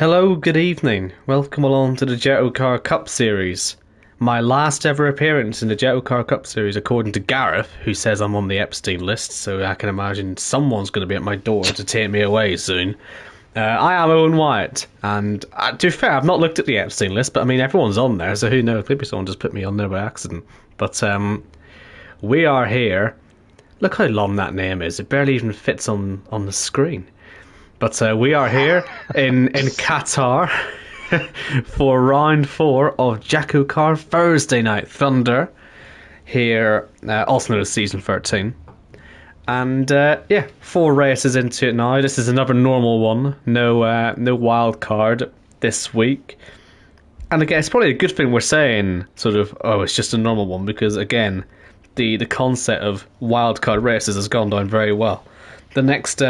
Hello, good evening. Welcome along to the Jackocar Cup Series. My last ever appearance in the Jackocar Cup Series, according to Gareth, who says I'm on the Epstein list, so I can imagine someone's going to be at my door to take me away soon. I am Owen Wyatt, and to be fair, I've not looked at the Epstein list, but I mean, everyone's on there, so who knows? Maybe someone just put me on there by accident. But we are here. Look how long that name is. It barely even fits on the screen. But we are here in Qatar for round 4 of Jackocar Thursday Night Thunder, here, also known as Season 13. And 4 races into it now. This is another normal one. No wild card this week. And again, it's probably a good thing we're saying sort of, oh, it's just a normal one, because again, the concept of wild card races has gone down very well. The next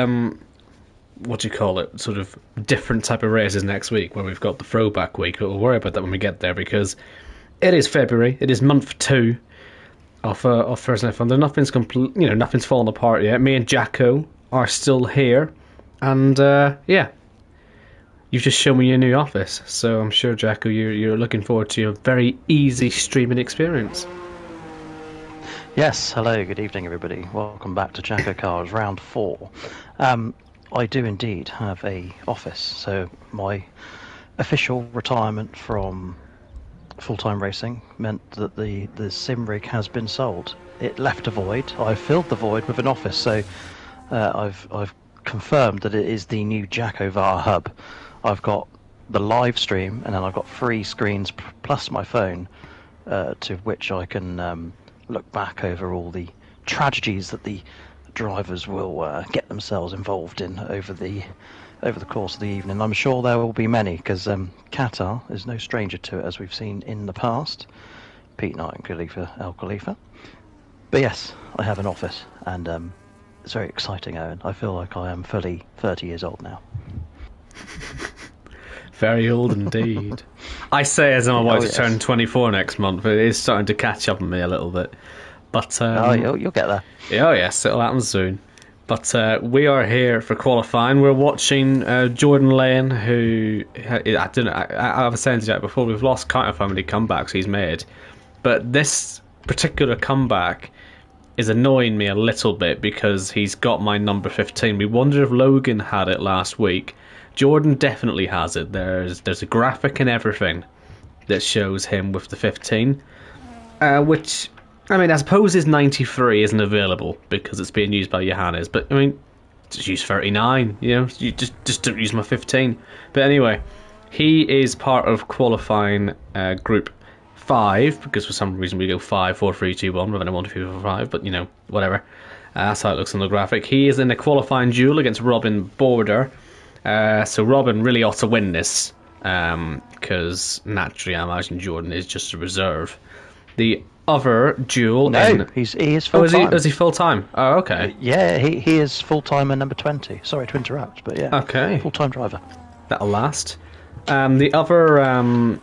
what do you call it, sort of different type of races next week, where we've got the throwback week, but we'll worry about that when we get there, because it is February, it is month 2 of Thursday Night Thunder. Nothing's nothing's fallen apart yet. Me and Jacko are still here, and you've just shown me your new office, so I'm sure, Jacko, you're looking forward to a very easy streaming experience. Yes, hello, good evening everybody. Welcome back to Jackocar's round 4. I do indeed have a office, so my official retirement from full-time racing meant that the sim rig has been sold. It left a void. I filled the void with an office, so I've confirmed that it is the new Jackovar hub. I've got the live stream, and then I've got 3 screens plus my phone, to which I can look back over all the tragedies that the drivers will get themselves involved in over the course of the evening. I'm sure there will be many, because Qatar is no stranger to it, as we've seen in the past. Pete Knight and Khalifa El Khalifa. But yes, I have an office, and it's very exciting, Owen. I feel like I am fully 30 years old now. Very old indeed. I say as I'm about to turn 24 next month, but it is starting to catch up on me a little bit. But you'll get there. Oh yes, it'll happen soon. But we are here for qualifying. We're watching Jordan Lane, who I was saying to Jack before, we've lost count of how many comebacks he's made. But this particular comeback is annoying me a little bit, because he's got my number 15. We wondered if Logan had it last week. Jordan definitely has it. There's a graphic and everything that shows him with the 15, which, I mean, I suppose his 93 isn't available because it's being used by Johannes, but I mean, just use 39, you just don't use my 15. But anyway, he is part of qualifying group 5, because for some reason we go 5, 4, 3, 2, 1 rather than 1, 2, 3, 4, 5, but whatever. That's how it looks on the graphic. He is in a qualifying duel against Robin Border. So Robin really ought to win this, because naturally I imagine Jordan is just a reserve. The other duel... No, he is full-time. Is he full-time? Oh, okay. Yeah, he is full-time and number 20. Sorry to interrupt, but yeah. Okay. Full-time driver. That'll last. The other...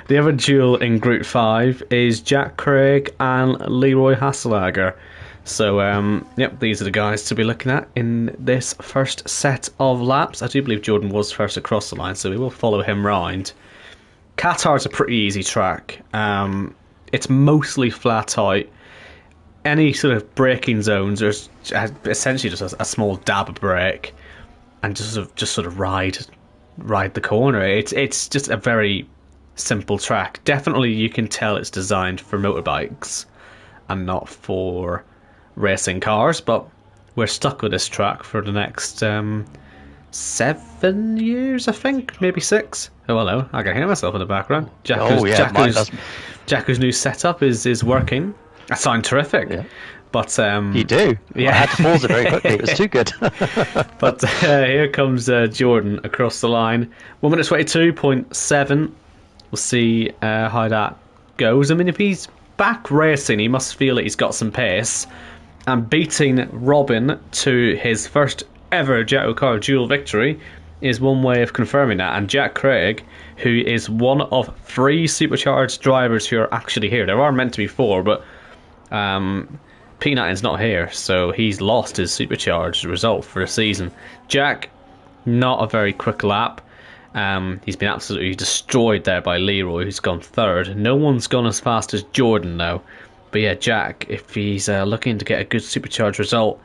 the other duel in Group 5 is Jack Craig and Leroy Hasselager. So, these are the guys to be looking at in this first set of laps. I do believe Jordan was first across the line, so we will follow him round. Qatar's a pretty easy track. It's mostly flat out. Any sort of braking zones are essentially just a small dab of brake, and just sort of ride the corner. It's just a very simple track. Definitely, you can tell it's designed for motorbikes and not for racing cars, but we're stuck with this track for the next 7 years, I think, maybe 6. Oh, hello, I can hear myself in the background. Jacko's new setup is working. I sound terrific. Yeah. But you do. Yeah. I had to pause it very quickly. It was too good. But here comes Jordan across the line. 1 minute 22.7. We'll see how that goes. I mean, if he's back racing, he must feel that he's got some pace. And beating Robin to his first ever Jackocar duel victory is one way of confirming that. And Jack Craig, who is one of 3 supercharged drivers who are actually here. There are meant to be 4, but Peanut's not here, so he's lost his supercharged result for the season. Jack, not a very quick lap. He's been absolutely destroyed there by Leroy, who's gone third. No one's gone as fast as Jordan, though. But yeah, Jack, if he's looking to get a good supercharged result,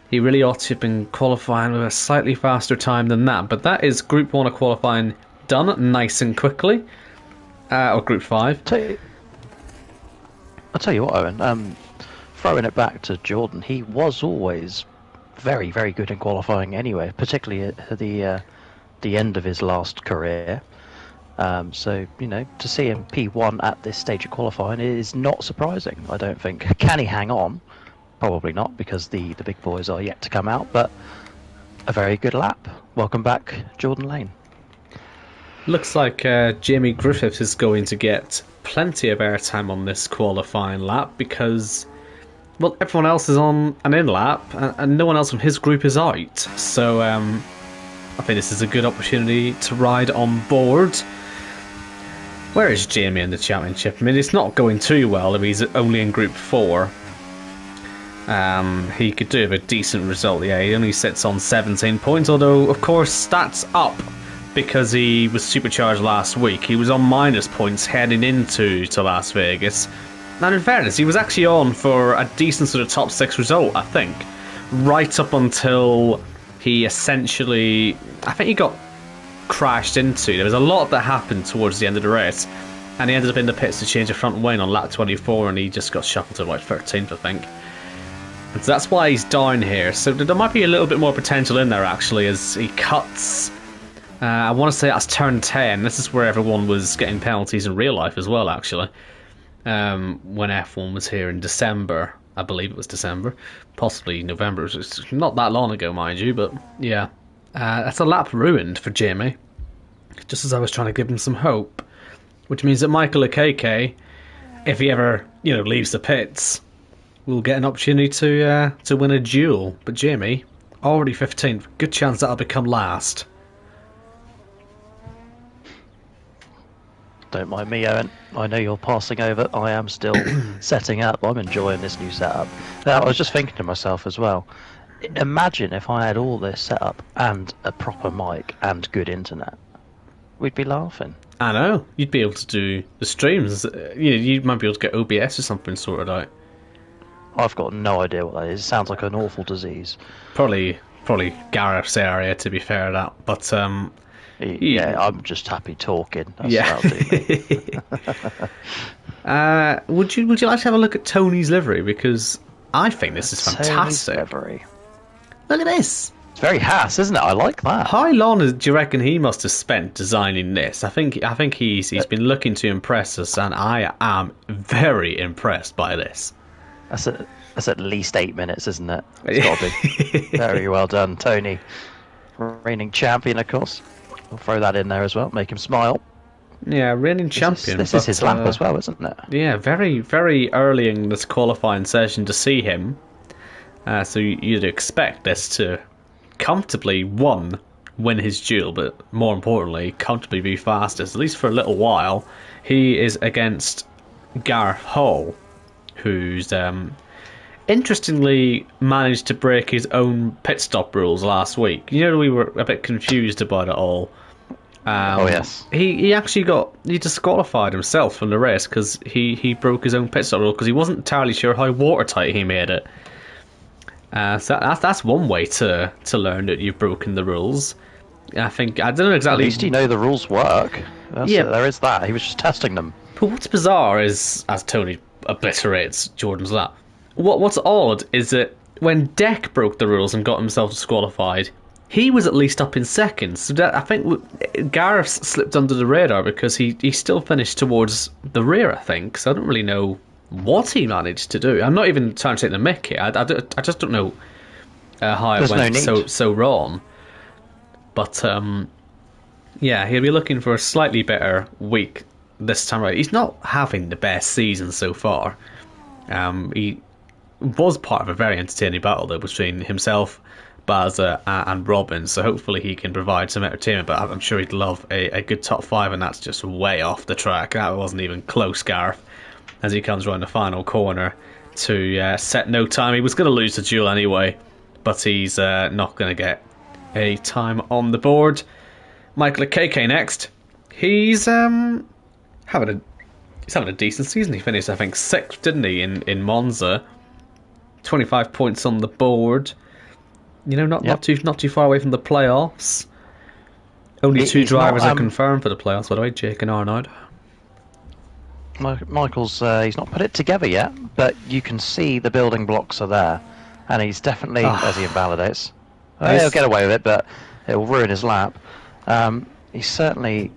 he really ought to have been qualifying with a slightly faster time than that. But that is Group 1 of qualifying done nice and quickly. Or Group 5. I'll tell you what, Owen. Throwing it back to Jordan, he was always very, very good in qualifying anyway, particularly at the end of his last career. So, to see him P1 at this stage of qualifying is not surprising, I don't think. Can he hang on? Probably not, because the big boys are yet to come out, but a very good lap. Welcome back, Jordan Lane. Looks like Jamie Griffiths is going to get plenty of airtime on this qualifying lap because, well, everyone else is on an in lap and no one else from his group is out. So I think this is a good opportunity to ride on board. Where is Jamie in the championship? I mean, it's not going too well if he's only in Group 4. He could do a decent result. Yeah, he only sits on 17 points, although, of course, that's up because he was supercharged last week. He was on minus points heading into Las Vegas. And in fairness, he was actually on for a decent sort of top 6 result, I think. Right up until he essentially... I think he got crashed into. There was a lot that happened towards the end of the race. And he ended up in the pits to change the front wing on lap 24, and he just got shuffled to like 13th, I think. And so that's why he's down here. So there might be a little bit more potential in there, actually, as he cuts... I want to say that's turn 10. This is where everyone was getting penalties in real life as well, actually. When F1 was here in December. I believe it was December. Possibly November. It's not that long ago, mind you, but yeah. That's a lap ruined for Jamie. Just as I was trying to give him some hope. Which means that Michael Akeke, if he ever, leaves the pits, will get an opportunity to win a duel. But Jamie, already 15th. Good chance that'll become last. Don't mind me, Owen. I know you're passing over. I am still setting up. I'm enjoying this new setup. Now, I was just thinking to myself as well. Imagine if I had all this set up and a proper mic and good internet. We'd be laughing. I know. You'd be able to do the streams. You might be able to get OBS or something sorted out. I've got no idea what that is. It sounds like an awful disease. Probably Gareth's area, to be fair to that. But yeah, I'm just happy talking. That's yeah. Would you like to have a look at Tony's livery? Because I think this is fantastic. Tony's livery. Look at this. It's very Haas, isn't it? I like that. How long do you reckon he must have spent designing this? I think he's been looking to impress us, and I am very impressed by this. That's at least 8 minutes, isn't it? It's got to be. Very well done, Tony. Reigning champion, of course. We'll throw that in there as well, make him smile. Yeah, reigning champion. This is his lap as well, isn't it? Yeah, very, very early in this qualifying session to see him. So you'd expect this to comfortably, win his duel, but more importantly, comfortably be fastest, at least for a little while. He is against Gareth Hall, who's interestingly managed to break his own pit stop rules last week. We were a bit confused about it all. Oh yes. He actually he disqualified himself from the race because he broke his own pit stop rule because he wasn't entirely sure how watertight he made it. So that's one way to learn that you've broken the rules. I don't know exactly. At least you know the rules work. Yeah, there is that. He was just testing them. But what's bizarre is, as Tony obliterates Jordan's lap, what's odd is that when Deck broke the rules and got himself disqualified, he was at least up in second. So I think Gareth slipped under the radar because he still finished towards the rear, I think. So I don't really know what he managed to do. I'm not even trying to take the mick here. I just don't know how it went so wrong. But yeah, he'll be looking for a slightly better week this time around. He's not having the best season so far. He was part of a very entertaining battle though between himself, Baza and Robin, so hopefully he can provide some entertainment, but I'm sure he'd love a good top 5, and that's just way off the track. That wasn't even close, Gareth, as he comes around the final corner to set no time. He was going to lose the duel anyway, but he's not going to get a time on the board. Michael KK next. He's having a decent season. He finished, I think, 6th, didn't he, in Monza? 25 points on the board. You know, not too far away from the playoffs. Only two drivers are confirmed for the playoffs, by the way, Jake and Arnold. Michael's he's not put it together yet, but you can see the building blocks are there, and he's definitely, as he invalidates, he'll get away with it, but it will ruin his lap. He's certainly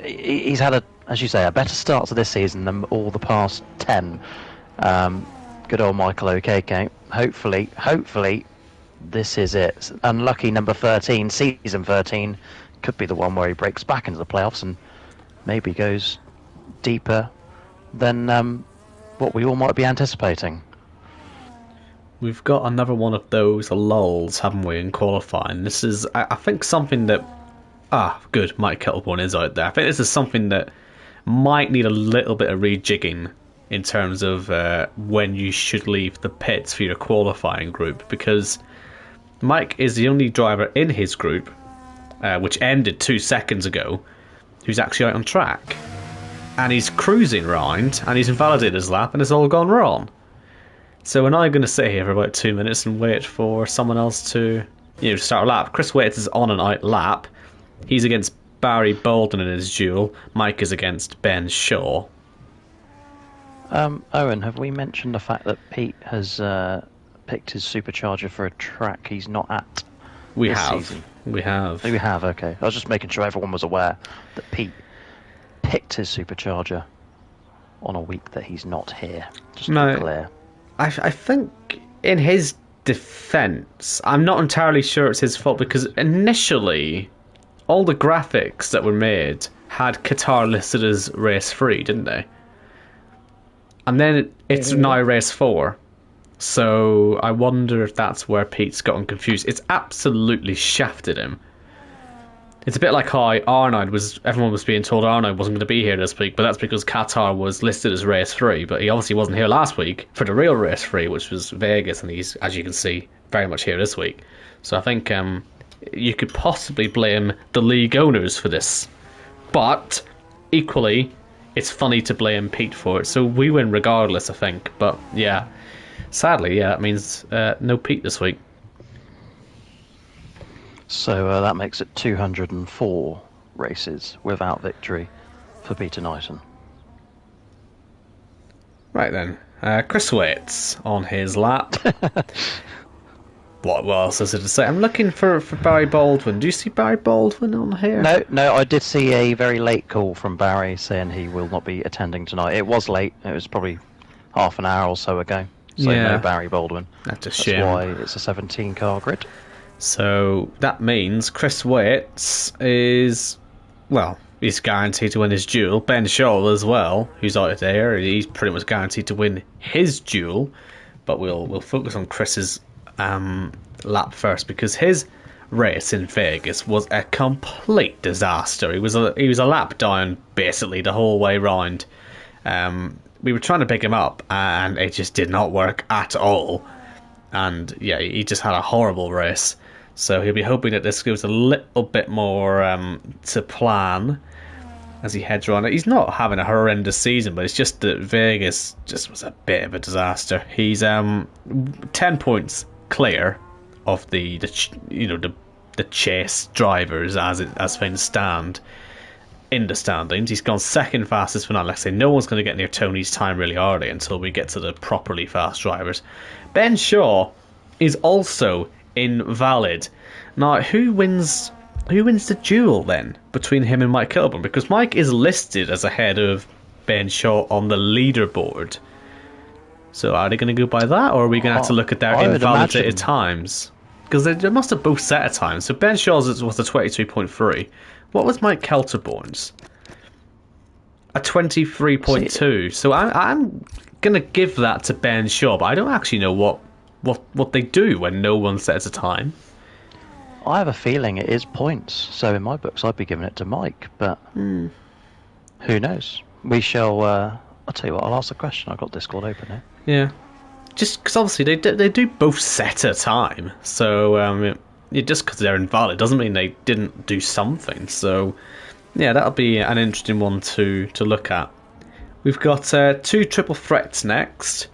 he's had as you say, a better start to this season than all the past 10. Good old Michael O'Keke. Hopefully, this is it. Unlucky number 13, season 13, could be the one where he breaks back into the playoffs and maybe goes deeper than what we all might be anticipating. We've got another one of those lulls, haven't we, in qualifying? This is, I think, something that... good, Mike Kettleborn is out there. I think this is something that might need a little bit of rejigging in terms of when you should leave the pits for your qualifying group, because Mike is the only driver in his group, which ended 2 seconds ago, who's actually out on track. And he's cruising round, and he's invalidated his lap, and it's all gone wrong. So we're now going to sit here for about 2 minutes and wait for someone else to, start a lap. Chris Waits is on an out lap. He's against Barry Baldwin in his duel. Mike is against Ben Shaw. Owen, have we mentioned the fact that Pete has picked his supercharger for a track he's not at this season? We have. We have, okay. I was just making sure everyone was aware that Pete picked his supercharger on a week that he's not here. Just to be clear. I think in his defence, I'm not entirely sure it's his fault, because initially all the graphics that were made had Qatar listed as race 3, didn't they? And then it's now race 4. So I wonder if that's where Pete's gotten confused. It's absolutely shafted him. It's a bit like how everyone was being told Arnold wasn't going to be here this week, but that's because Qatar was listed as race 3, but he obviously wasn't here last week for the real race 3, which was Vegas, and he's, as you can see, very much here this week. So I think you could possibly blame the league owners for this. But equally, it's funny to blame Pete for it, so we win regardless, I think. But yeah, sadly, that means no Pete this week. So that makes it 204 races without victory for Peter Knighton. Right then, Chris Waits on his lap. What else is it to say? I'm looking for Barry Baldwin. Do you see Barry Baldwin on here? No, I did see a very late call from Barry saying he will not be attending tonight. It was late. It was probably half an hour or so ago. So no Barry Baldwin. That's a shame. That's why it's a 17-car grid. So that means Chris Waits is, he's guaranteed to win his duel. Ben Shaw as well, who's out there, he's pretty much guaranteed to win his duel. But we'll focus on Chris's lap first, because his race in Vegas was a complete disaster. He was a lap down basically the whole way round. We were trying to pick him up, and it just did not work at all. And yeah, he just had a horrible race. So he'll be hoping that this goes a little bit more to plan as he heads around. He's not having a horrendous season, but it's just that Vegas just was a bit of a disaster. He's 10 points clear of the chase drivers as things stand in the standings. He's gone second fastest for now. Like I say, no one's going to get near Tony's time really, are they, until we get to the properly fast drivers. Ben Shaw is also invalid. Now, who wins the duel then between him and Mike Kilburn? Because Mike is listed as ahead of Ben Shaw on the leaderboard. So are they going to go by that, or are we going to have to look at their invalidated times? Because they must have both set a time. So Ben Shaw's was a 22.3. What was Mike Kelterborn's? A 23.2. So I'm going to give that to Ben Shaw, but I don't actually know what they do when no one sets a time. I have a feeling it is points. So in my books, I'd be giving it to Mike, but who knows? We shall... I'll tell you what, I'll ask the question. I've got Discord open here. Yeah. Just because obviously they do both set a time. So just because they're invalid doesn't mean they didn't do something. So, yeah, that'll be an interesting one to look at. We've got 2 triple threats next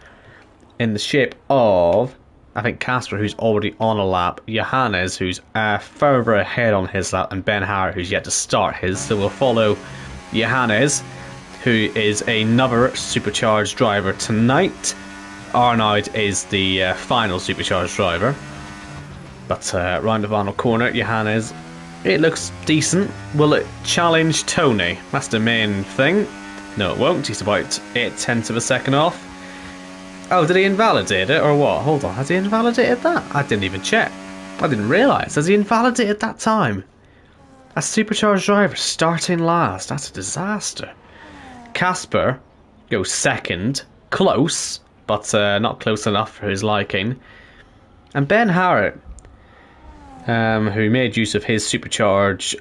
in the shape of, I think, Casper, who's already on a lap, Johannes, who's further ahead on his lap, and Ben Harrett, who's yet to start his. So we'll follow Johannes, who is another supercharged driver tonight. Arnoud is the final supercharged driver. But round the final corner, Johannes, it looks decent. Will it challenge Tony? That's the main thing. No, it won't. He's about 0.8 of a second off. Oh, did he invalidate it or what? Hold on, has he invalidated that? I didn't even check. I didn't realise. Has he invalidated that time? A supercharged driver starting last. That's a disaster. Casper goes second. Close, but not close enough for his liking. And Ben Harrett, who made use of his supercharge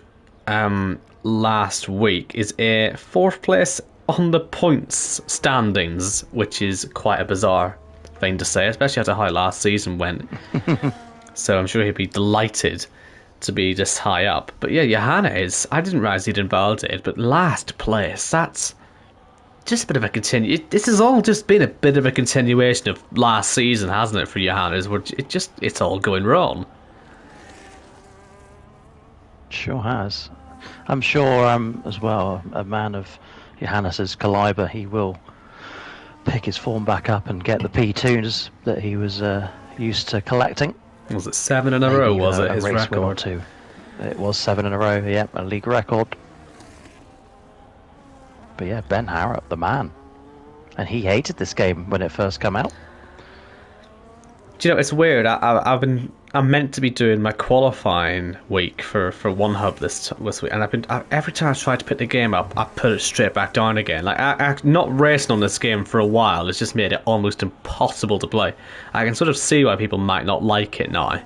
last week, is a 4th place on the points standings, which is quite a bizarre thing to say, especially after how last season went. So I'm sure he'd be delighted to be this high up. But yeah, Johannes, I didn't realise he'd invalidated, but last place, that's just a bit of a this has all just been a bit of a continuation of last season, hasn't it, for Johannes, where it's all going wrong. Sure has. I'm sure as well, a man of Johannes's calibre, he will pick his form back up and get the P2s that he was used to collecting. Was it 7 in a row, was it, his record? Or two. It was 7 in a row, yeah, a league record. But yeah, Ben Harrett, the man. And he hated this game when it first came out. Do you know, it's weird. I'm meant to be doing my qualifying week for One Hub this week, and every time I try to pick the game up, I put it straight back down again. Like I not racing on this game for a while, it's just made it almost impossible to play. I can sort of see why people might not like it now.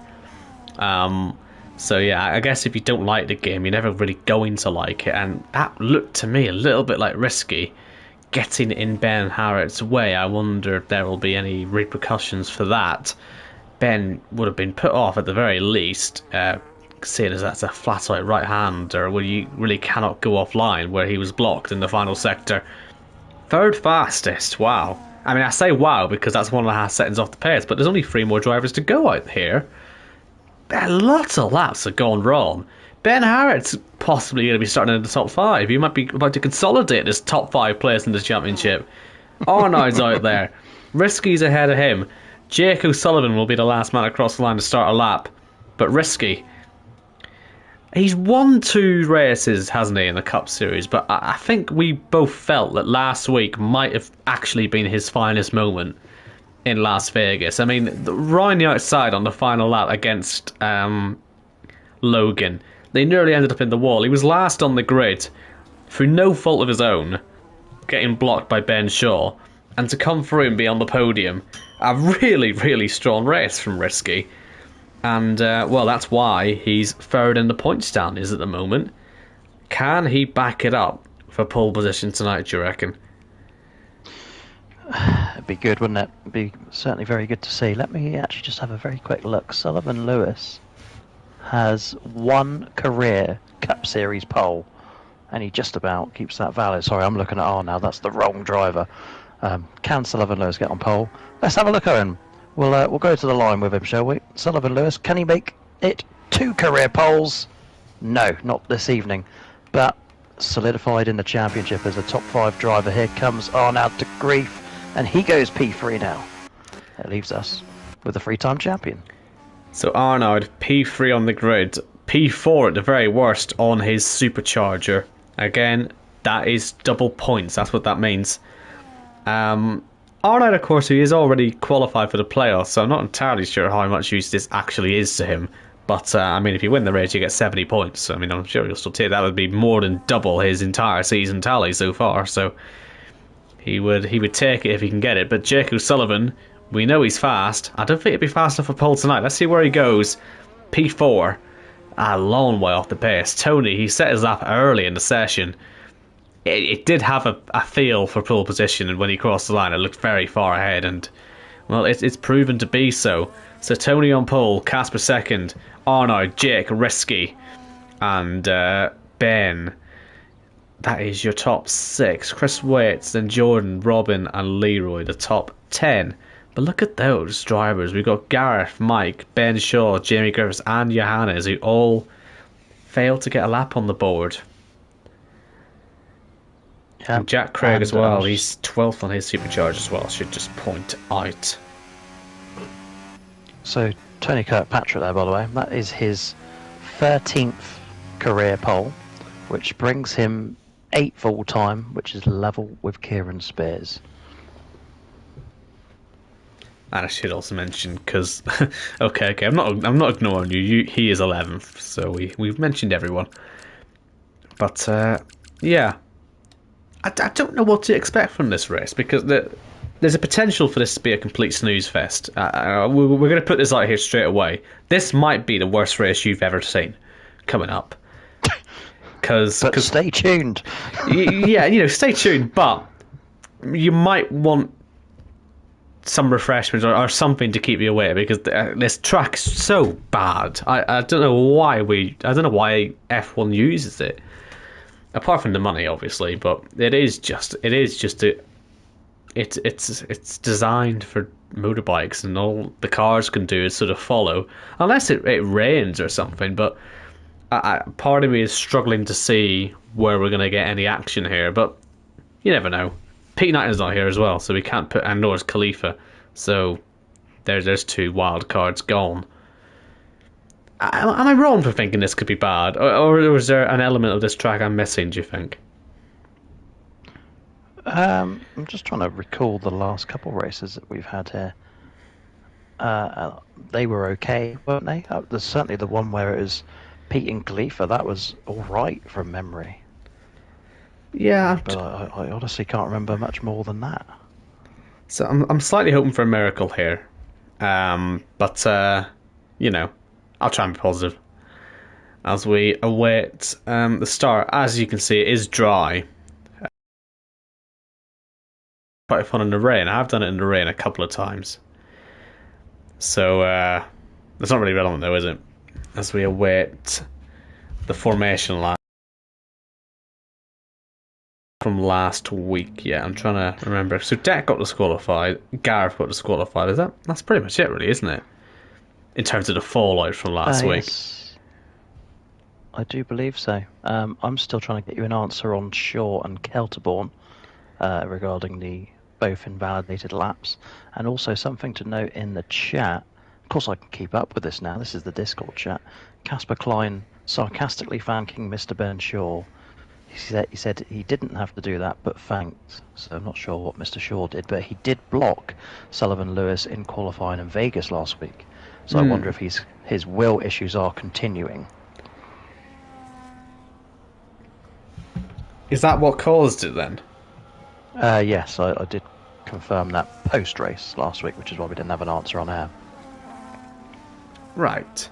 So yeah, I guess if you don't like the game, you're never really going to like it, and that looked to me a little bit like risky. Getting in Ben Harrett's way, I wonder if there will be any repercussions for that. Ben would have been put off at the very least, seeing as that's a flat-out right-hander where you really cannot go offline, where he was blocked in the final sector. 3rd fastest, wow. I mean, I say wow because that's 1.5 seconds off the pace, but there's only 3 more drivers to go out here. Lots of laps have gone wrong. Ben Harrett's possibly going to be starting in the top 5. He might be about to consolidate this top 5 place in this championship. Arnoud's out there. Risky's ahead of him. Jake O'Sullivan will be the last man across the line to start a lap. But Risky, he's won 2 races, hasn't he, in the Cup Series? But I think we both felt that last week might have actually been his finest moment in Las Vegas. I mean, round the outside on the final lap against Logan, they nearly ended up in the wall. He was last on the grid through no fault of his own, getting blocked by Ben Shaw, and to come through and be on the podium. A really, really strong race from Risky. And, well, that's why he's 3rd in the points standings at the moment. Can he back it up for pole position tonight, do you reckon? It'd be good, wouldn't it? It'd be certainly very good to see. Let me actually just have a very quick look. Sullivan Lewis has 1 career Cup Series pole, and he just about keeps that valid. Sorry, I'm looking at now. That's the wrong driver. Can Sullivan Lewis get on pole? Let's have a look at him. We'll go to the line with him, shall we? Sullivan Lewis, can he make it 2 career poles? No, not this evening. But solidified in the championship as a top 5 driver. Here comes Arnoud de Grief, and he goes P3 now. That leaves us with a 3-time champion. So Arnoud, P3 on the grid, P4 at the very worst on his supercharger. Again, that is double points, that's what that means. Arnoud, of course, he is already qualified for the playoffs, so I'm not entirely sure how much use this actually is to him. But, I mean, if you win the race, you get 70 points. I mean, I'm sure he'll still take that. Would be more than double his entire season tally so far, so he would take it if he can get it. But Jake O'Sullivan, we know he's fast. I don't think he'll be fast enough for pole tonight. Let's see where he goes. P4, a long way off the pace. Tony, he set his lap early in the session. It did have a feel for pole position, and when he crossed the line, it looked very far ahead, and, well, it's proven to be so. So Tony on pole, Casper second, Arnaud, Jake, Risky, and Ben. That is your top 6. Chris Waits, then Jordan, Robin, and Leroy, the top 10. But look at those drivers. We've got Gareth, Mike, Ben Shaw, Jamie Griffiths, and Johannes, who all failed to get a lap on the board. Yeah. And Jack Craig as well. He's 12th on his supercharge as well, I should just point out. So, Tony Kirkpatrick there, by the way. That is his 13th career pole, which brings him 8th all time, which is level with Kieran Spears. And I should also mention, because okay, I'm not ignoring you. He is 11th, so we've mentioned everyone. But yeah, I don't know what to expect from this race, because there's a potential for this to be a complete snooze fest. We're going to put this out here straight away. This might be the worst race you've ever seen coming up. But stay tuned. Yeah, stay tuned. But you might want some refreshments or something to keep you away, because this track's so bad. I don't know why F1 uses it, apart from the money, obviously. But it's designed for motorbikes, and all the cars can do is sort of follow, unless it rains or something. But part of me is struggling to see where we're going to get any action here, but you never know. Pete Knighton's not here as well, so we can't put, and nor is Khalifa, so there's 2 wild cards gone. Am I wrong for thinking this could be bad, or was there an element of this track I'm missing, do you think? I'm just trying to recall the last couple of races that we've had here. They were okay, weren't they? There's certainly the one where it was Pete and Khalifa. That was all right from memory. Yeah, but I honestly can't remember much more than that. So I'm slightly hoping for a miracle here, but I'll try and be positive as we await the start. As you can see, it is dry. Quite fun in the rain. I have done it in the rain a couple of times, so it's not really relevant though, is it? As we await the formation line from last week. Yeah, I'm trying to remember. So Deck got disqualified, Gareth got disqualified. That's pretty much it, really, isn't it? In terms of the fallout from last week. Yes. I do believe so. I'm still trying to get you an answer on Shaw and Kelterborn regarding the both invalidated laps, and also something to note in the chat. Of course, I can keep up with this now. This is the Discord chat. Casper Klein sarcastically thanking Mr. Ben Shaw. He said he didn't have to do that, but thanked. So I'm not sure what Mr. Shaw did, but he did block Sullivan Lewis in qualifying in Vegas last week. So I wonder if his will issues are continuing. Is that what caused it then? Yes, I did confirm that post-race last week, which is why we didn't have an answer on air. Right.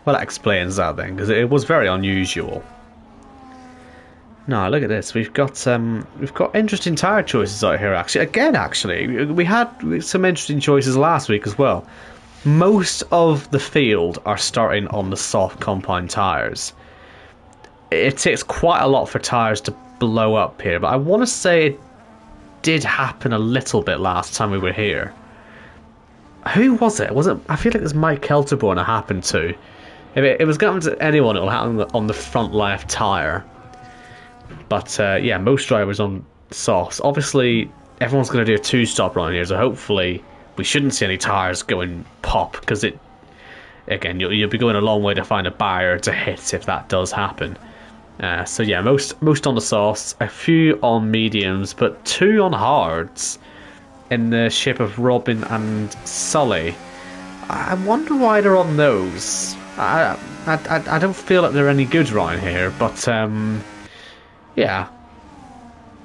Well, that explains that then, because it was very unusual. No, look at this. We've got interesting tyre choices out here. Actually, we had some interesting choices last week as well. Most of the field are starting on the soft compound tyres. It takes quite a lot for tyres to blow up here, but I want to say it did happen a little bit last time we were here. Who was it? I feel like it was Mike Kelterborn it happened to. If it was going to anyone, it'll happen on the front left tyre. But yeah, most drivers on softs. Obviously, everyone's going to do a 2-stop around here, so hopefully we shouldn't see any tyres going pop, because you'll be going a long way to find a barrier to hit if that does happen. So yeah, most on the softs, a few on mediums, but 2 on hards in the shape of Robin and Sully. I wonder why they're on those. I don't feel like they're any good around here, but yeah,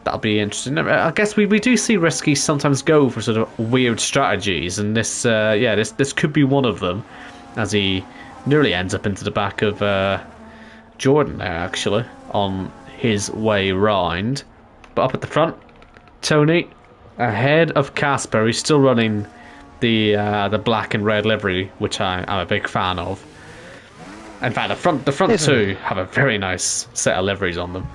that'll be interesting. I guess we do see Risky sometimes go for sort of weird strategies, and this could be one of them, as he nearly ends up into the back of Jordan there, actually, on his way round. But up at the front, Tony ahead of Casper. He's still running the black and red livery, which I'm a big fan of. In fact, the front two have a very nice set of liveries on them.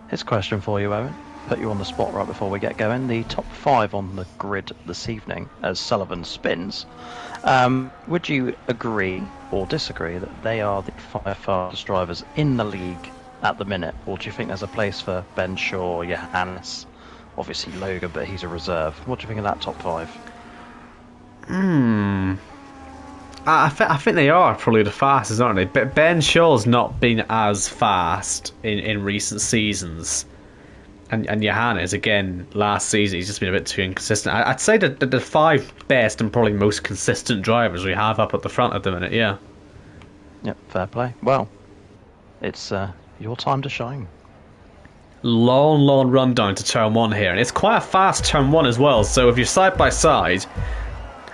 Here's a question for you, Owen. Put you on the spot right before we get going. The top 5 on the grid this evening, as Sullivan spins. Would you agree or disagree that they are the 5 fastest drivers in the league at the minute, or do you think there's a place for Ben Shaw, Johannes, obviously Logan, but he's a reserve? What do you think of that top 5? I think they are probably the fastest, aren't they? But Ben Shaw's not been as fast in recent seasons. And Johannes, again, last season, he's just been a bit too inconsistent. I'd say that the 5 best and probably most consistent drivers we have up at the front at the minute, yeah. Yep, fair play. Well, it's your time to shine. Long run down to turn 1 here. And it's quite a fast turn 1 as well, so if you're side by side,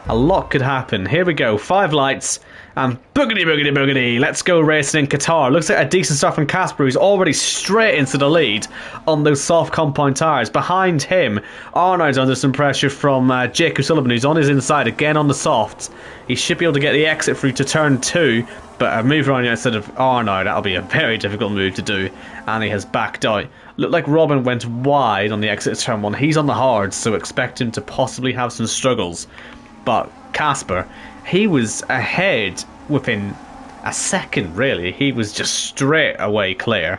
a lot could happen. Here we go, 5 lights, and boogity. Let's go racing in Qatar. Looks like a decent start from Casper, who's already straight into the lead on those soft compound tyres. Behind him, Arnoud's under some pressure from Jake O'Sullivan, who's on his inside, again on the softs. He should be able to get the exit through to turn 2, but a move around the outside of Arnoud, that'll be a very difficult move to do, and he has backed out. Looked like Robin went wide on the exit of turn 1. He's on the hard, so expect him to possibly have some struggles. But Casper, he was ahead within a second, really. He was just straight away clear,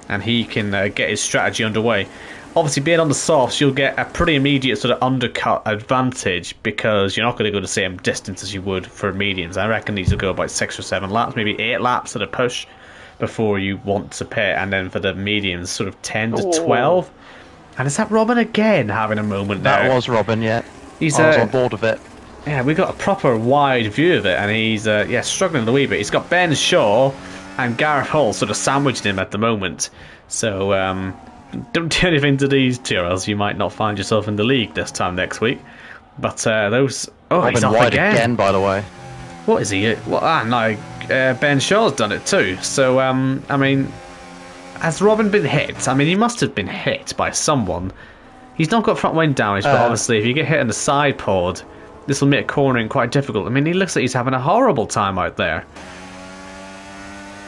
and he can get his strategy underway. Obviously, being on the softs, you'll get a pretty immediate sort of undercut advantage because you're not going to go the same distance as you would for mediums. I reckon these will go about 6 or 7 laps, maybe 8 laps at a push before you want to pit, and then for the mediums, sort of 10 to 12. And is that Robin again having a moment there? That was Robin, yeah. I was on board with it. Yeah, we got a proper wide view of it, and he's struggling a wee bit. He's got Ben Shaw and Gareth Hull sort of sandwiched him at the moment. So don't do anything to these two, or else you might not find yourself in the league this time next week. But those... Oh, Robin he's off wide again, by the way. What is he? Well, no, Ben Shaw's done it too. So, I mean, has Robin been hit? I mean, he must have been hit by someone. He's not got front wing damage, but obviously if you get hit in the side pod, this will make cornering quite difficult. I mean, he looks like he's having a horrible time out there.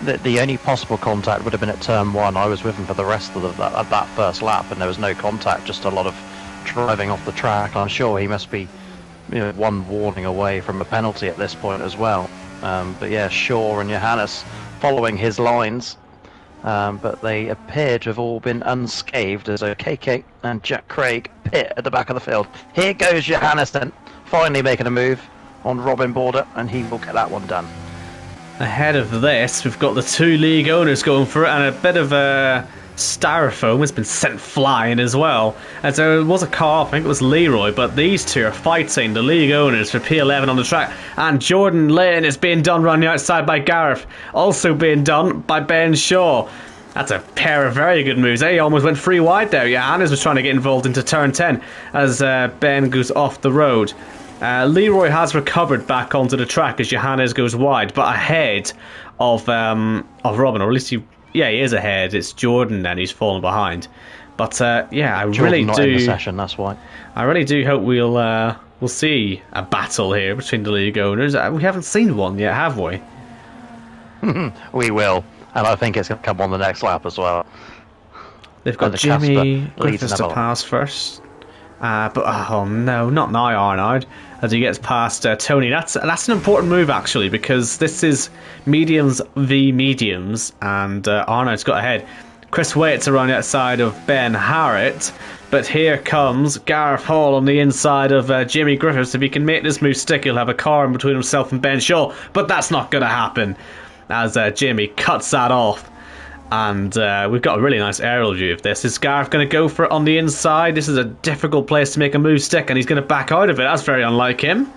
The only possible contact would have been at turn 1. I was with him for the rest of that first lap, and there was no contact, just a lot of driving off the track. I'm sure he must be one warning away from a penalty at this point as well. But yeah, Shaw and Johannes following his lines, but they appear to have all been unscathed as KK and Jack Craig pit at the back of the field. Here goes Johannes then, finally making a move on Robin Border, and he will get that one done. Ahead of this, we've got the 2 league owners going for it, and a bit of styrofoam has been sent flying as well. And so it was a car, I think it was Leroy, but these two are fighting the league owners for P11 on the track. And Jordan Lane is being done around the outside by Gareth, also being done by Ben Shaw. That's a pair of very good moves. He almost went 3 wide there. Yeah, Johannes was trying to get involved into turn 10 as Ben goes off the road. Leroy has recovered back onto the track as Johannes goes wide, but ahead of Robin, or at least he is ahead. It's Jordan then who's fallen behind. But yeah, I Jordan really not do. In the session, that's why. I really do hope we'll see a battle here between the league owners. We haven't seen one yet, have we? We will, and I think it's going to come on the next lap as well. They've got Jimmy Griffiths to pass first. But oh no, not now, Arnoud. As he gets past Tony. That's an important move actually, because this is mediums v mediums, and Arnoud's got ahead. Chris Waits around the outside of Ben Harrett, but here comes Gareth Hall on the inside of Jimmy Griffiths. If he can make this move stick, he'll have a car in between himself and Ben Shaw, but that's not going to happen as Jimmy cuts that off. And we've got a really nice aerial view of this. Is Gareth going to go for it on the inside? This is a difficult place to make a move stick, and he's going to back out of it. That's very unlike him.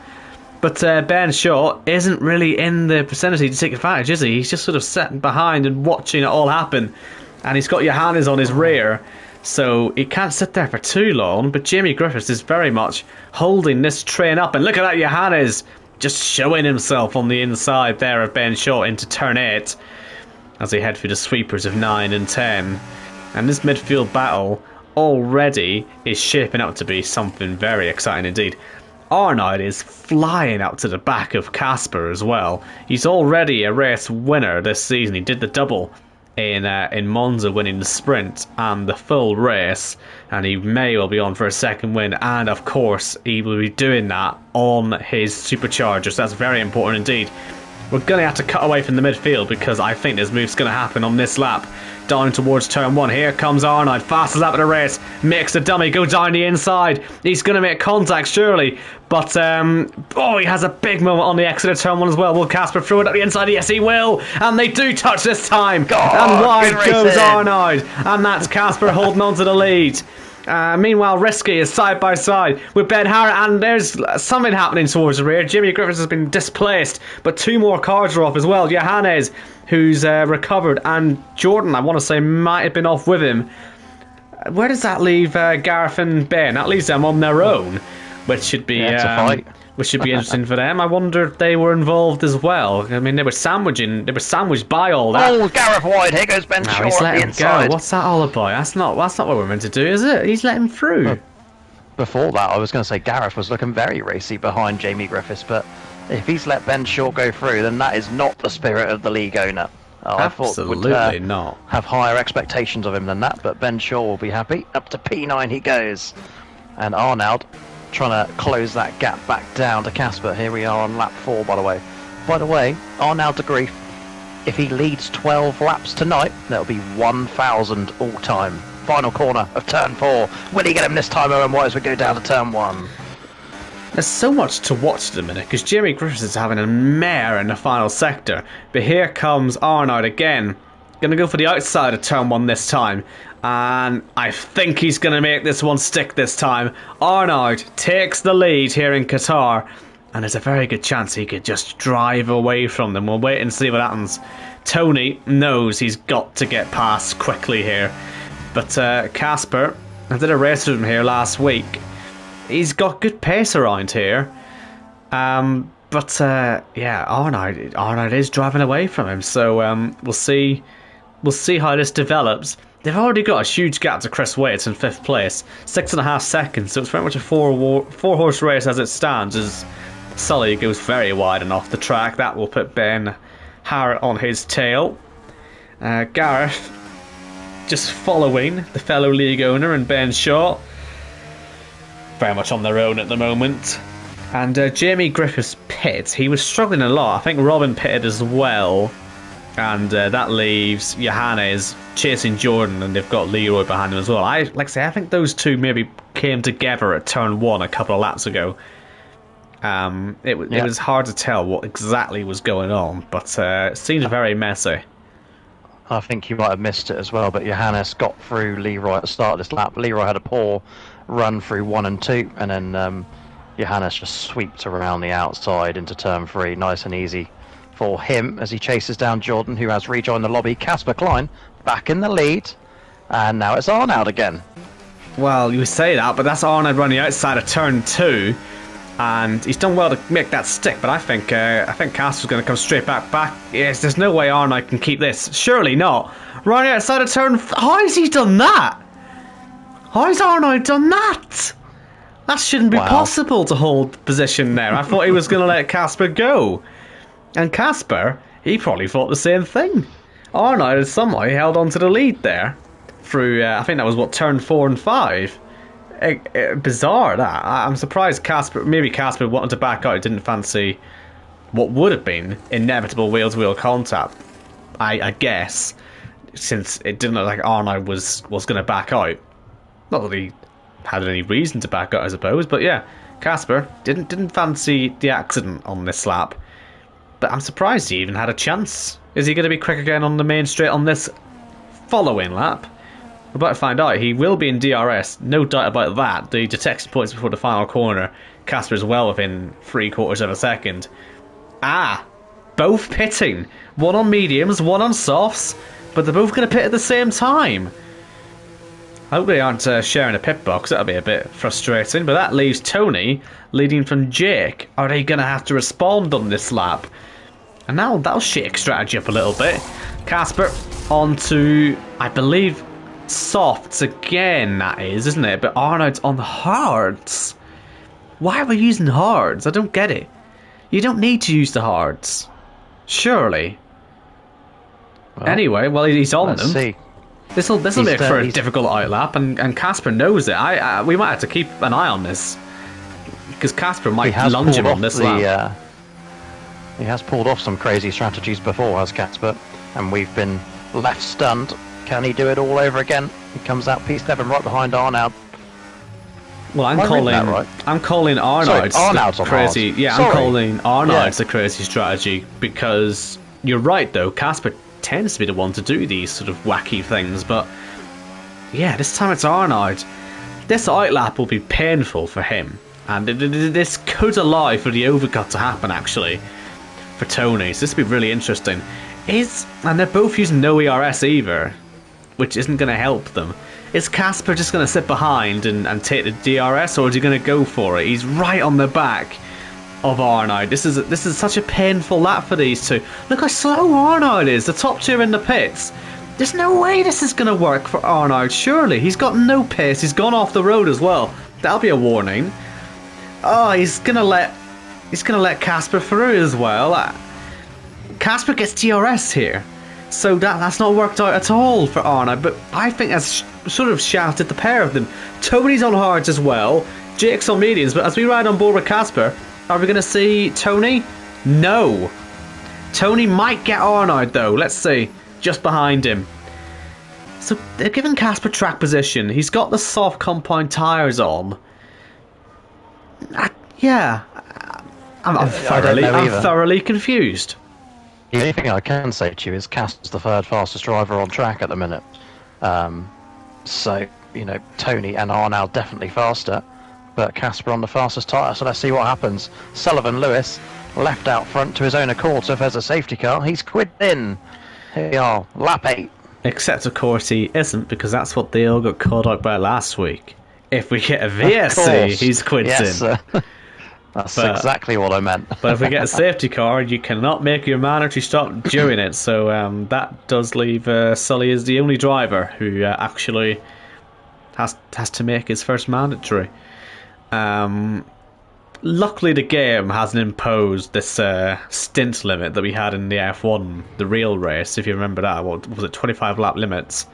But Ben Shaw isn't really in the vicinity to take advantage, is he? He's just sort of sitting behind and watching it all happen. And he's got Johannes on his rear, so he can't sit there for too long. But Jimmy Griffiths is very much holding this train up. And look at that, Johannes just showing himself on the inside there of Ben Shaw into turn 8. As they head through the sweepers of 9 and 10. And this midfield battle already is shaping up to be something very exciting indeed. Arnold is flying up to the back of Casper as well. He's already a race winner this season. He did the double in Monza, winning the sprint and the full race, and he may well be on for a second win, and of course he will be doing that on his supercharger, so that's very important indeed. We're going to have to cut away from the midfield because I think this move's going to happen on this lap. Down towards turn 1. Here comes Arnold. Fastest lap of the race. Makes the dummy go down the inside. He's going to make contact, surely. But, he has a big moment on the exit of turn 1 as well. Will Casper throw it up the inside? Yes, he will. And they do touch this time. And wide goes Arnold. And that's Casper holding on to the lead. Meanwhile, Risky is side by side with Ben Harrett, and there's something happening towards the rear. Jimmy Griffiths has been displaced, but 2 more cars are off as well. Johannes, who's recovered, and Jordan, I want to say, might have been off with him. Where does that leave Gareth and Ben? That leaves them on their own, which should be interesting for them. I wonder if they were involved as well. I mean, they were sandwiched by all that. Oh, Gareth wide. Here goes Ben Shaw he's on let the him inside. go. What's that all about? That's not what we're meant to do, is it? He's let him through. Before that, I was going to say Gareth was looking very racy behind Jamie Griffiths, but if he's let Ben Shaw go through, then that is not the spirit of the league owner. Absolutely I thought would, not. Have higher expectations of him than that, but Ben Shaw will be happy. Up to P9 he goes. And Arnold trying to close that gap back down to Casper. Here we are on lap 4, by the way. By the way, Arnold de Grief, if he leads 12 laps tonight, that'll be 1,000 all-time. Final corner of turn 4. Will he get him this time, Owen White, as we go down to turn 1? There's so much to watch at the minute, because Jimmy Griffiths is having a mare in the final sector. But here comes Arnold again. Going to go for the outside of turn 1 this time. And I think he's going to make this one stick this time. Arnold takes the lead here in Qatar. And there's a very good chance he could just drive away from them. We'll wait and see what happens. Tony knows he's got to get past quickly here. But Casper, I did a race with him here last week. He's got good pace around here. Arnold is driving away from him. So we'll see how this develops. They've already got a huge gap to Chris Waits in 5th place, 6.5 seconds. So it's very much a four-horse race as it stands. As Sully goes very wide and off the track, that will put Ben Harrett on his tail. Gareth just following the fellow league owner and Ben Shaw, very much on their own at the moment. And Jamie Griffiths pit. He was struggling a lot. I think Robin pitted as well. And that leaves Johannes chasing Jordan, and they've got Leroy behind him as well. I think those two maybe came together at turn 1 a couple of laps ago. It was hard to tell what exactly was going on, but it seemed very messy. I think you might have missed it as well, but Johannes got through Leroy at the start of this lap. Leroy had a poor run through 1 and 2, and then Johannes just sweeps around the outside into turn 3, nice and easy for him as he chases down Jordan, who has rejoined the lobby. Casper Klein back in the lead, and now it's Arnold again. Well, you say that, but that's Arnold running outside of turn 2, and he's done well to make that stick. But I think Casper's going to come straight back. Yes, there's no way Arnold can keep this. Surely not. Running outside of turn. How has he done that? How has Arnold done that? That shouldn't be possible to hold position there. I thought he was going to let Casper go. And Casper, he probably thought the same thing. Arnold somehow held on to the lead there through, I think that was turn 4 and 5. Bizarre that. I'm surprised Casper wanted to back out, didn't fancy what would have been inevitable wheel-to-wheel contact, I guess, since it didn't look like Arnold was going to back out. Not that he had any reason to back out, I suppose, but yeah, Casper didn't fancy the accident on this lap. But I'm surprised he even had a chance. Is he going to be quick again on the main straight on this following lap? We're about to find out. He will be in DRS, no doubt about that. The detection points before the final corner. Casper is well within 3/4 of a second. Both pitting. One on mediums, one on softs, but they're both going to pit at the same time. I hope they aren't sharing a pit box. That'll be a bit frustrating. But that leaves Tony leading from Jake. Are they going to have to respond on this lap? And now that'll shake strategy up a little bit. Casper onto, I believe, softs again, that is, isn't it? But Arnold's on the hards. Why are we using hards? I don't get it. You don't need to use the hards. Surely. Well, anyway, well, he's on let's them. see. This'll make for a difficult outlap, and Casper knows it. We might have to keep an eye on this, because Casper might lunge him on this lap. He has pulled off some crazy strategies before, has Casper, and we've been left stunned. Can he do it all over again? He comes out P7 right behind Arnaud. Well, I'm calling Arnaud's crazy. Hard. Yeah, I'm calling Arnaud's the crazy strategy, because you're right though. Casper tends to be the one to do these sort of wacky things, but yeah, this time it's Arnaud. This outlap will be painful for him, and this could allow for the overcut to happen actually for Tony. So this will be really interesting. And they're both using no ERS either, which isn't going to help them. Is Casper just going to sit behind and take the DRS, or is he going to go for it? He's right on the back of Arnaud. This is such a painful lap for these two. Look how slow Arnaud is. The top two are in the pits. There's no way this is going to work for Arnaud. Surely he's got no pace. He's gone off the road as well. That'll be a warning. Oh, he's gonna let Casper through as well. Casper gets DRS here, so that's not worked out at all for Arnaud. But I think that's sort of shafted the pair of them. Tony's on hards as well. Jake's on mediums. But as we ride on board with Casper, are we going to see Tony? No. Tony might get Arnaud though. Let's see. Just behind him. So they're giving Casper track position. He's got the soft compound tyres on. I'm thoroughly confused. The only thing I can say to you is Casper's the third fastest driver on track at the minute. So, Tony and Arnaud definitely faster, but Casper on the fastest tyre, so let's see what happens. Sullivan Lewis left out front to his own accord, so if there's a safety car, he's quid in. Here we are, lap 8. Except, of course, he isn't, because that's what they all got called out by last week. If we get a VSC, he's quids in. That's exactly what I meant. But if we get a safety car, you cannot make your mandatory stop during it. So that does leave Sully as the only driver who actually has to make his first mandatory. Luckily, the game hasn't imposed this stint limit that we had in the F1, the real race. If you remember that, what was it, 25 lap limits?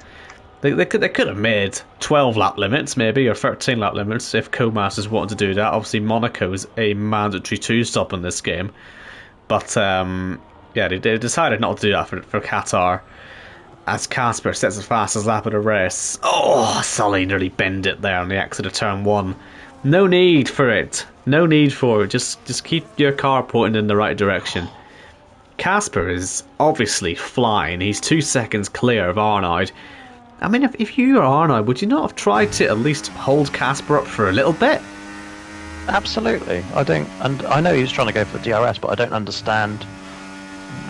They could have made 12 lap limits maybe, or 13 lap limits if co-masters wanted to do that. Obviously Monaco is a mandatory 2-stop in this game, but they decided not to do that for Qatar, as Casper sets the fastest lap of the race. Oh, Sully nearly bent it there on the exit of turn 1. No need for it. Just keep your car pointing in the right direction. Casper is obviously flying. He's 2 seconds clear of Arnaud. I mean, if you were Arnaud, would you not have tried to at least hold Casper up for a little bit? Absolutely. I know he was trying to go for the DRS, but I don't understand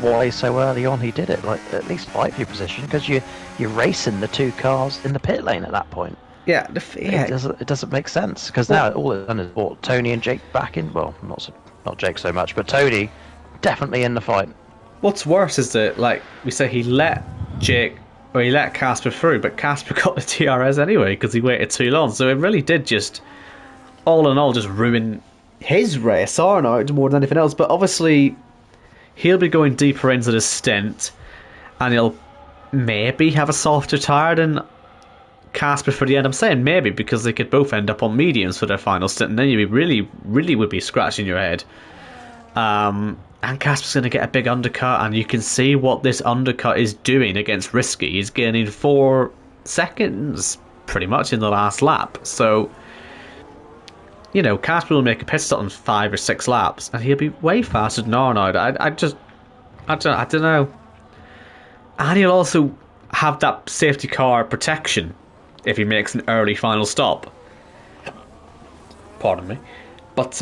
why so early on he did it. Like, at least fight for your position, because you're racing the 2 cars in the pit lane at that point. Yeah, It doesn't make sense, because now all it's done is brought Tony and Jake back in. Well, not Jake so much, but Tony definitely in the fight. What's worse is that, like we say, he let Casper through, but Casper got the DRS anyway because he waited too long. So it really did just, all in all, just ruin his race, Arnaud, more than anything else. But obviously, he'll be going deeper into the stint, and he'll maybe have a softer tyre than Casper for the end. I'm saying maybe because they could both end up on mediums for their final stint, and then you really would be scratching your head. And Casper's going to get a big undercut, and you can see what this undercut is doing against Risky. He's gaining 4 seconds pretty much in the last lap. So, Casper will make a pit stop in 5 or 6 laps, and he'll be way faster than Arnaud. I don't know. And he'll also have that safety car protection if he makes an early final stop. Pardon me. But,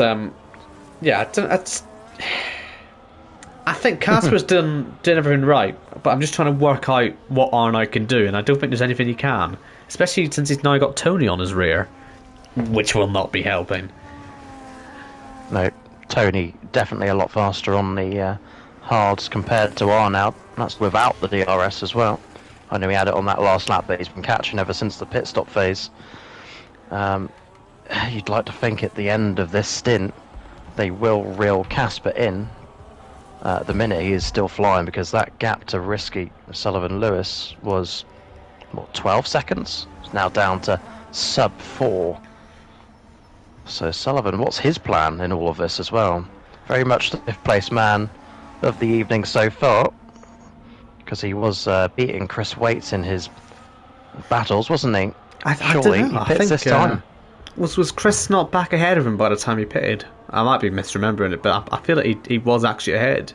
I think Casper's done everything right, but I'm just trying to work out what Arnaud can do, and I don't think there's anything he can, especially since he's now got Tony on his rear, which will not be helping. No, Tony definitely a lot faster on the hards compared to Arnaud. That's without the DRS as well. I know he had it on that last lap, but he's been catching ever since the pit stop phase. you'd like to think at the end of this stint they will reel Casper in. At the minute he is still flying, because that gap to Risky Sullivan Lewis was, what, 12 seconds? It's now down to sub 4. So Sullivan, what's his plan in all of this as well? Very much the fifth place man of the evening so far, because he was beating Chris Waits in his battles, wasn't he? Surely don't know. he pits this time. Was Chris not back ahead of him by the time he pitted? I might be misremembering it, but I feel like he was actually ahead.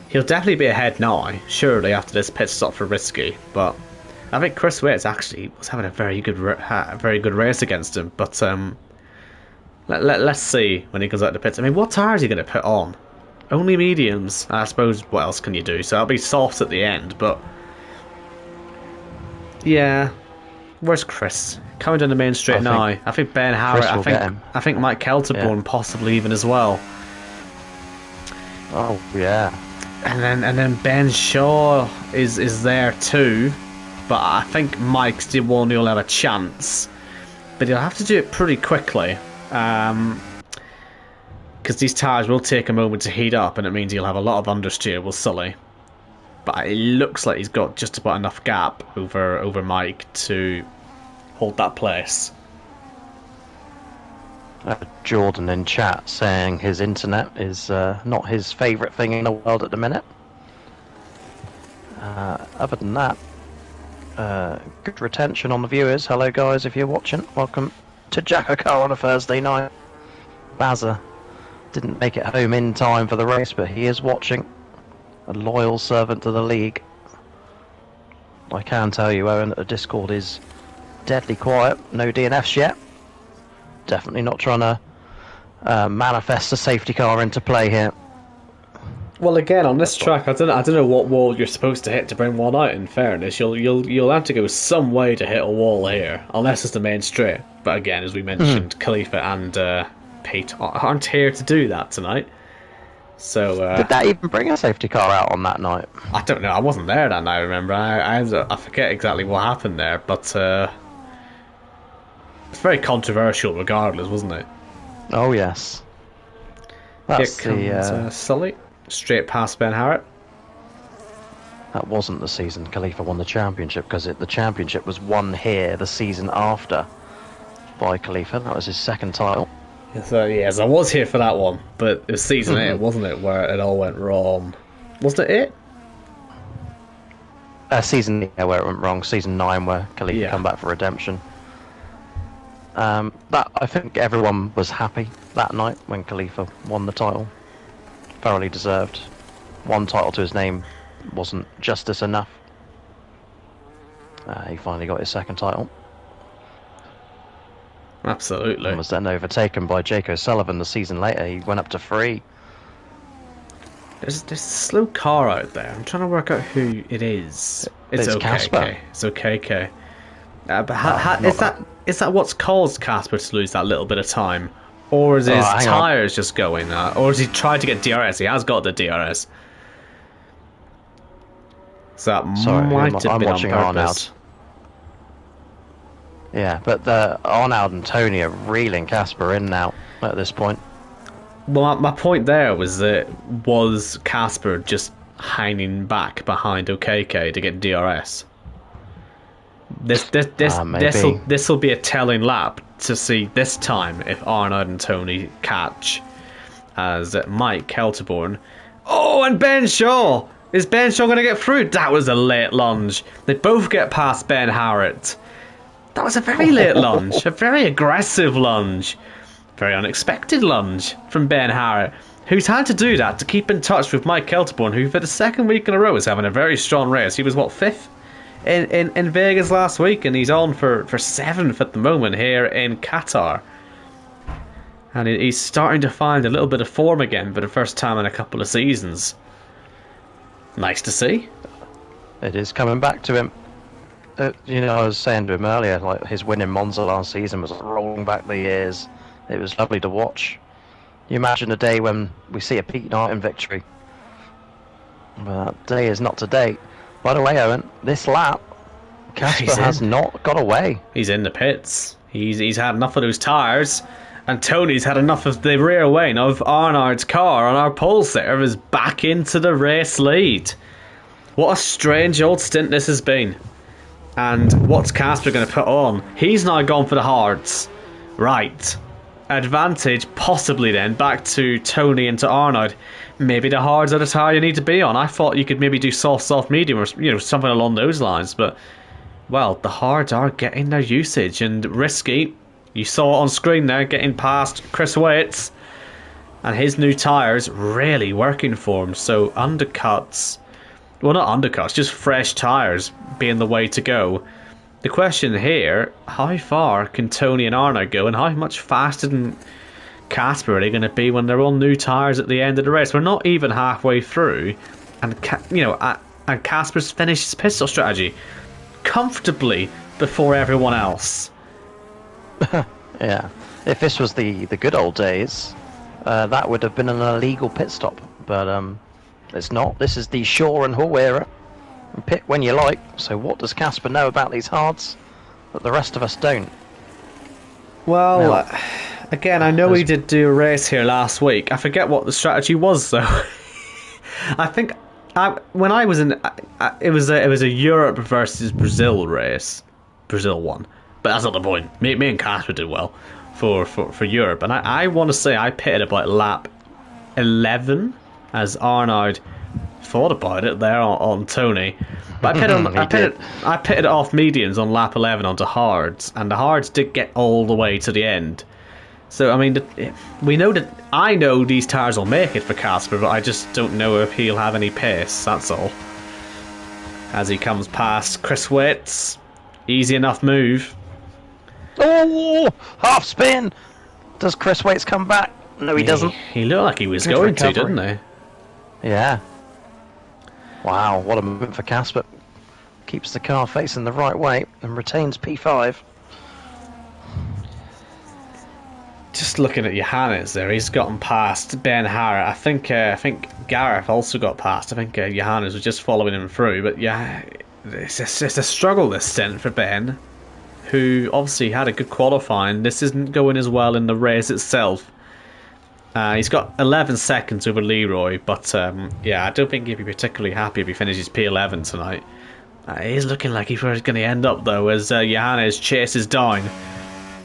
He'll definitely be ahead now, surely, after this pit stop for Risky. But I think Chris Waits actually was having a very good race against him. But let's see when he goes out the pits. I mean, what tyre is he going to put on? Only mediums. I suppose, what else can you do? So I'll be soft at the end, but yeah. Where's Chris? Coming down the main straight now. I think Ben Howard. I think Mike Kelterborn possibly even as well. Oh yeah. And then Ben Shaw is there too, but I think Mike's the one who'll have a chance. But he'll have to do it pretty quickly, because these tyres will take a moment to heat up, and it means he'll have a lot of understeer with Sully. But it looks like he's got just about enough gap over Mike to hold that place. Jordan in chat saying his internet is not his favourite thing in the world at the minute. Other than that, good retention on the viewers. Hello guys, if you're watching, welcome to Jackocar on a Thursday night. Bazza didn't make it home in time for the race, but he is watching. A loyal servant to the league. I can tell you, Owen, that the Discord is deadly quiet. No DNFs yet. Definitely not trying to manifest a safety car into play here. Well, again, on this track, I don't know what wall you're supposed to hit to bring one out. In fairness, you'll have to go some way to hit a wall here, unless it's the main straight. But again, as we mentioned, Khalifa and Pete aren't here to do that tonight. So did that even bring a safety car out on that night? I don't know. I wasn't there that night. Remember, I forget exactly what happened there, but it's very controversial, regardless, wasn't it? Oh yes. That's Here comes Sully, straight past Ben Harrett. That wasn't the season Khalifa won the championship, because the championship was won here the season after by Khalifa. That was his second title. So yes, I was here for that one, but it was season 8, wasn't it, where it all went wrong? Wasn't it 8? Season 8 where it went wrong. Season 9 where Khalifa come back for redemption. That I think everyone was happy that night when Khalifa won the title. Thoroughly deserved. One title to his name wasn't justice enough. He finally got his second title. Absolutely. And was then overtaken by Jake Sullivan the season later. He went up to 3. There's a slow car out there. I'm trying to work out who it is. It's okay. Casper. It's okay. But is that what's caused Casper to lose that little bit of time, or is his tyres just going? Or has he tried to get DRS? He has got the DRS. So that might have been on purpose. Yeah, but Arnold and Tony are reeling Casper in now at this point. Well, my point there was that was Casper just hanging back behind OKK to get DRS. This will be a telling lap to see this time if Arnold and Tony catch, as Mike Kelterborn. Oh, and Ben Shaw! Is Ben Shaw going to get through? That was a late lunge. They both get past Ben Harrett. That was a very late lunge, a very aggressive lunge, very unexpected lunge from Ben Harrett, who's had to do that to keep in touch with Mike Kelterborn, who for the second week in a row is having a very strong race. He was, what, 5th in Vegas last week, and he's on for 7th at the moment here in Qatar. And he's starting to find a little bit of form again for the first time in a couple of seasons. Nice to see. It is coming back to him. I was saying to him earlier, like his win in Monza last season was rolling back the years. It was lovely to watch. You imagine a day when we see a Pete Knight in victory. But that day is not today. By the way, Owen, this lap, Casper has not got away. He's in the pits. He's had enough of those tyres, and Tony's had enough of the rear wing of Arnaud's car, and our pole sitter is back into the race lead. What a strange old stint this has been. And what's Casper going to put on? He's now gone for the hards. Right. Advantage, possibly then, back to Tony and to Arnaud. Maybe the hards are the tyre you need to be on. I thought you could maybe do soft, medium, or something along those lines, but... well, the hards are getting their usage, and Risky, you saw it on screen there, getting past Chris Waits, and his new tyres really working for him. So undercuts, well, not undercuts, just fresh tyres being the way to go. The question here, how far can Tony and Arnaud go, and how much faster than Casper are they going to be when they're on new tyres at the end of the race? We're not even halfway through, and and Casper's finished his pistol strategy comfortably before everyone else. Yeah. If this was the good old days, that would have been an illegal pit stop. But it's not. This is the Shaw and Hall era. Pit when you like. So what does Casper know about these hards that the rest of us don't? Well, again, I know we did do a race here last week. I forget what the strategy was, though. I think when I was in, it was a Europe versus Brazil race. Brazil won, but that's not the point. Me and Casper did well for Europe, and I want to say I pitted about lap 11 as Arnaud thought about it there on Tony, but I pitted off mediums on lap 11 onto hards, and the hards did get all the way to the end. So I mean, we know that I know these tyres will make it for Casper, but I just don't know if he'll have any pace. That's all. As he comes past Chris Waits, easy enough move. Oh, half spin. Does Chris Waits come back? No, he doesn't. He looked like he was going to, didn't he? Yeah. Wow, what a movement for Casper. Keeps the car facing the right way and retains P5. Just looking at Johannes there, he's gotten past Ben Harrett. I think Gareth also got past. I think Johannes was just following him through. But yeah, it's a struggle this stint for Ben, who obviously had a good qualifying. This isn't going as well in the race itself. He's got 11 seconds over Leroy, but yeah, I don't think he'd be particularly happy if he finishes P11 tonight. He's looking like he's going to end up, though, as Johannes chases down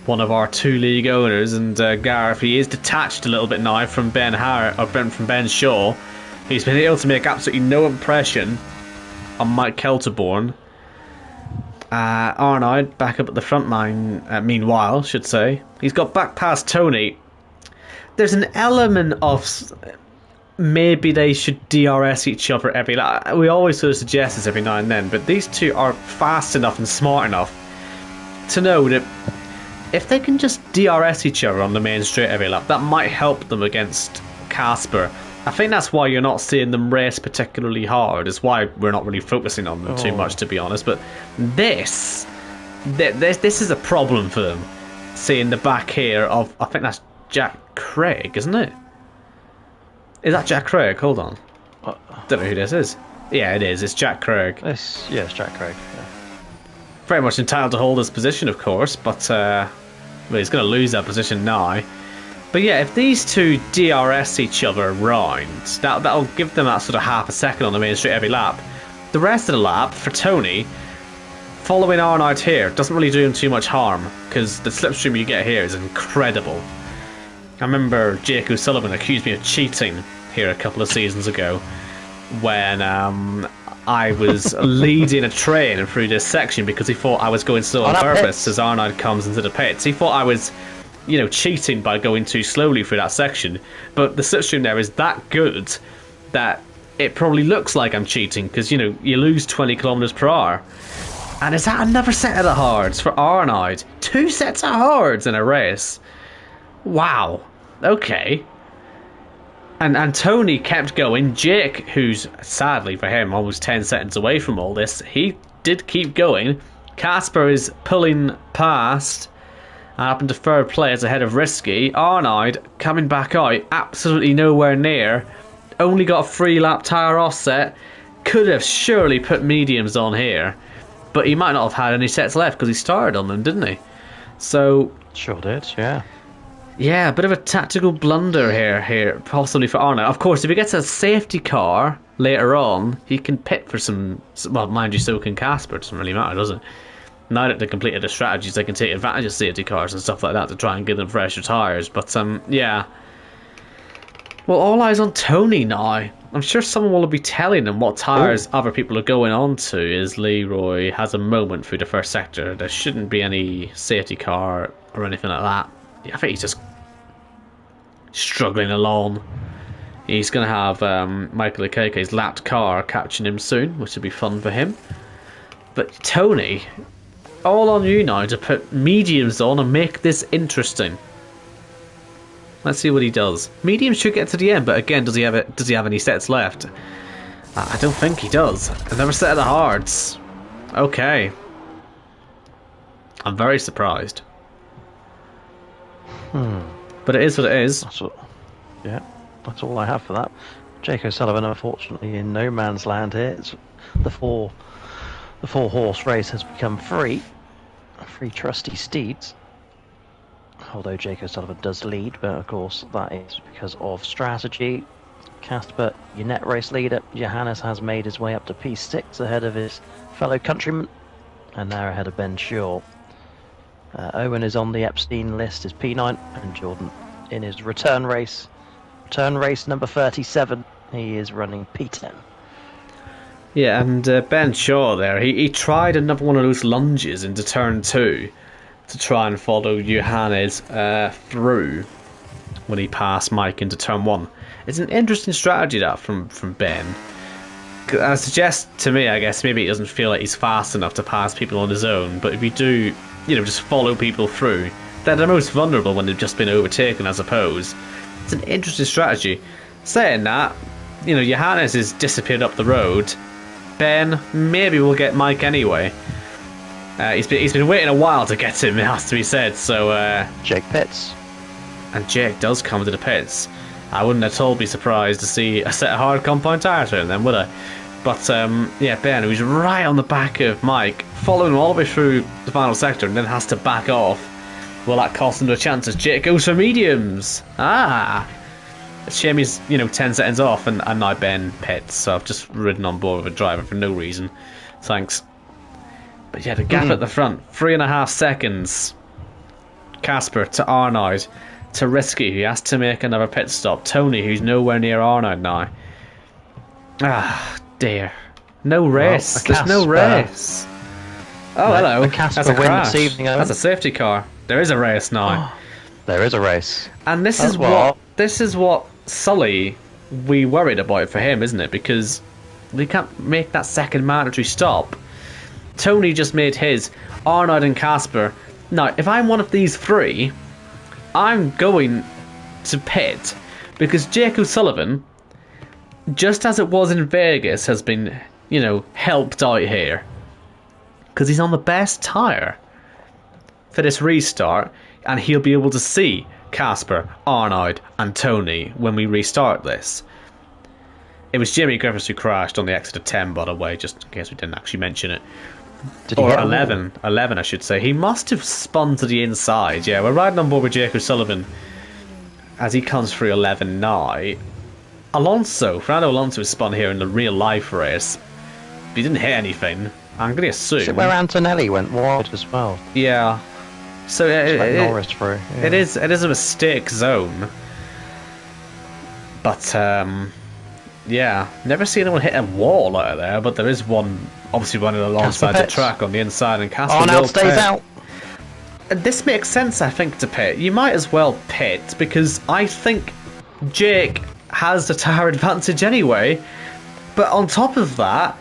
one of our two league owners, and Gareth, he is detached a little bit now from Ben Harrett, or from Ben Shaw. He's been able to make absolutely no impression on Mike Kelterborn. Arnaud back up at the front line, meanwhile, should say. He's got back past Tony. There's an element of maybe they should DRS each other every lap. We always sort of suggest this every now and then, but these two are fast enough and smart enough to know that if they can just DRS each other on the main straight every lap, that might help them against Casper. I think that's why you're not seeing them race particularly hard. It's why we're not really focusing on them too much, to be honest. But this is a problem for them. Seeing the back here of, I think that's Jack Craig, isn't it? Is that Jack Craig? Hold on. Don't know who this is. Yeah, it is. It's Jack Craig. It's Jack Craig. Yeah. Very much entitled to hold his position, of course, but well, he's going to lose that position now. But yeah, if these two DRS each other around, that'll give them that sort of half a second on the main straight every lap. The rest of the lap, for Tony, following Arnaud here, doesn't really do him too much harm, because the slipstream you get here is incredible. I remember Jake O'Sullivan accused me of cheating here a couple of seasons ago when I was leading a train through this section because he thought I was going slow on purpose as Arnaud comes into the pits. He thought I was, cheating by going too slowly through that section. But the slipstream there is that good that it probably looks like I'm cheating because, you lose 20 kilometers per hour. And is that another set of the hards for Arnaud? 2 sets of hards in a race. Wow. Okay. And Tony kept going. Jake, who's sadly for him almost 10 seconds away from all this, he did keep going. Casper is pulling past up into third place ahead of Risky. Arnaud coming back out, absolutely nowhere near. Only got a 3-lap tyre offset. Could have surely put mediums on here, but he might not have had any sets left because he started on them, didn't he? So Sure did, yeah. yeah, a bit of a tactical blunder here, possibly for Arno. Of course, if he gets a safety car later on, he can pit for some. Well, mind you, so can Casper. It doesn't really matter, does it? Now that they completed the strategies, they can take advantage of safety cars and stuff like that to try and give them fresher tyres. But yeah. Well, all eyes on Tony now. I'm sure someone will be telling him what tyres other people are going on to as Leroy has a moment through the first sector. There shouldn't be any safety car or anything like that. I think he's just struggling along. He's going to have Michael Ikeke's lapped car catching him soon, which will be fun for him. But Tony, all on you now to put mediums on and make this interesting. Let's see what he does. Medium should get to the end, but again, does he have any sets left? I don't think he does. Another set of the hards. Okay. I'm very surprised. But it is what it is. That's all I have for that. Jake O'Sullivan, unfortunately, in no man's land here. It's the four horse race has become free. Free trusty steeds. Although Jake O'Sullivan does lead, but of course that is because of strategy. Casper, your net race leader, Johannes has made his way up to P6 ahead of his fellow countryman, and now ahead of Ben Shaw. Owen is on the Epstein list as P9, and Jordan in his return race number 37, he is running P10. Yeah, and Ben Shaw there, he tried another one of those lunges into turn 2 to try and follow Johannes through when he passed Mike into turn 1. It's an interesting strategy that from Ben. I suggest to me, I guess, maybe he doesn't feel like he's fast enough to pass people on his own, but if you do, just follow people through, they're the most vulnerable when they've just been overtaken, I suppose. It's an interesting strategy. Saying that, Johannes has disappeared up the road. Ben maybe will get Mike anyway. He's been waiting a while to get him, it has to be said, so... Jake pits. And Jake does come to the pits. I wouldn't at all be surprised to see a set of hard compound tyres for him then, would I? But, yeah, Ben, who's right on the back of Mike, following him all the way through the final sector and then has to back off. Will that cost him the chance as Jake goes for mediums? It's a shame he's, 10 seconds off and now Ben pits, so I've just ridden on board with a driver for no reason. Thanks. But yeah, the gap at the front, 3.5 seconds. Casper to Arnold to Risky, who has to make another pit stop. Tony, who's nowhere near Arnold now. Dear. No race. There's no race. Oh, hello. That's a crash. This evening, That's a safety car. There is a race now. There is a race. And this is what Sully we worried about for him, isn't it? Because we can't make that second mandatory stop. Tony just made his. Arnold and Casper. Now, if I'm one of these three, I'm going to pit because Jake O'Sullivan, just as it was in Vegas, has been, helped out here because he's on the best tyre for this restart, and he'll be able to see Casper, Arnold, and Tony when we restart this. It was Jimmy Griffiths who crashed on the exit of 10, by the way, just in case we didn't actually mention it. Or 11, I should say. He must have spun to the inside. Yeah, we're riding on board with Jake O'Sullivan as he comes through 11 now. Fernando Alonso has spun here in the real life race. He didn't hit anything. I'm going to assume. Is it where Antonelli went wide as well? Yeah. So Norris through. Yeah. It is a mistake zone. But yeah, never seen anyone hit a wall out of there. But there is one obviously running alongside the track on the inside, and Casper now stays out. And this makes sense, I think, to pit. You might as well pit because I think Jake has the tyre advantage anyway. But on top of that,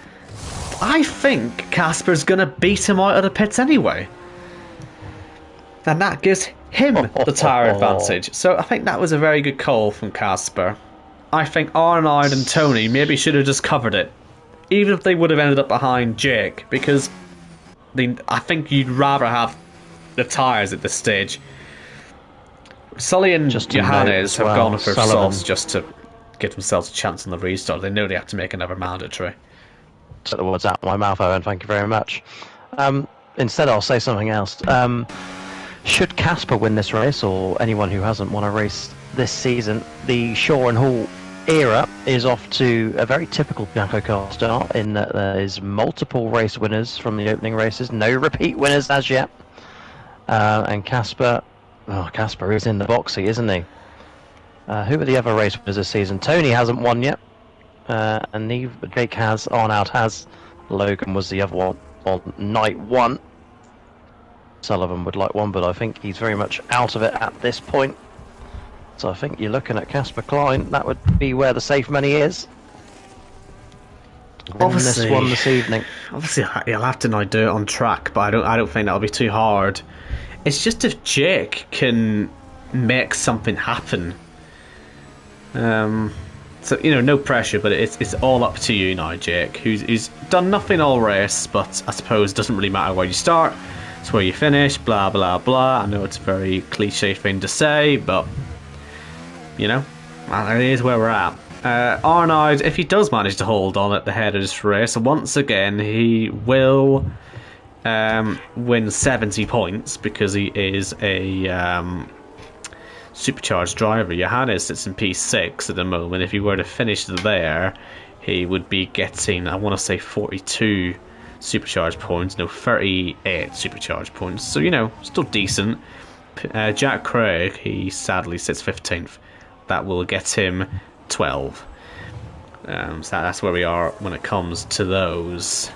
I think Casper's going to beat him out of the pits anyway. And that gives him the tyre advantage. So I think that was a very good call from Casper. I think Arnold and Tony maybe should have just covered it. Even if they would have ended up behind Jake. Because I think you'd rather have the tyres at this stage. Sully and Johannes have gone for softs just to give themselves a chance on the restart. They know they have to make another mandatory. Took the words out of my mouth, Owen. Thank you very much. Instead, I'll say something else. Should Casper win this race, or anyone who hasn't won a race this season, the Shaw and Hall era is off to a very typical Jackocar start, in that there is multiple race winners from the opening races, no repeat winners as yet. And Casper is in the boxy, isn't he? Who are the other race winners this season? Tony hasn't won yet, and Jake has, Arnoud has, Logan was the other one on night one. Sullivan would like one, but I think he's very much out of it at this point. So I think you're looking at Casper Klein. That would be where the safe money is. Obviously, this one this evening. Obviously, he'll have to now do it on track, but I don't think that'll be too hard. It's just if Jake can make something happen. So no pressure, but it's all up to you now, Jake, who's done nothing all race, but I suppose it doesn't really matter where you start. It's where you finish, blah blah blah. I know it's a very cliche thing to say, but it is where we're at. Arnoud, if he does manage to hold on at the head of this race, once again he will win 70 points because he is a supercharged driver. Johannes sits in P6 at the moment. If he were to finish there, he would be getting, I want to say, 42 supercharged points. No, 38 supercharged points. So, still decent. Jack Craig, he sadly sits 15th. That will get him 12. So that's where we are when it comes to those.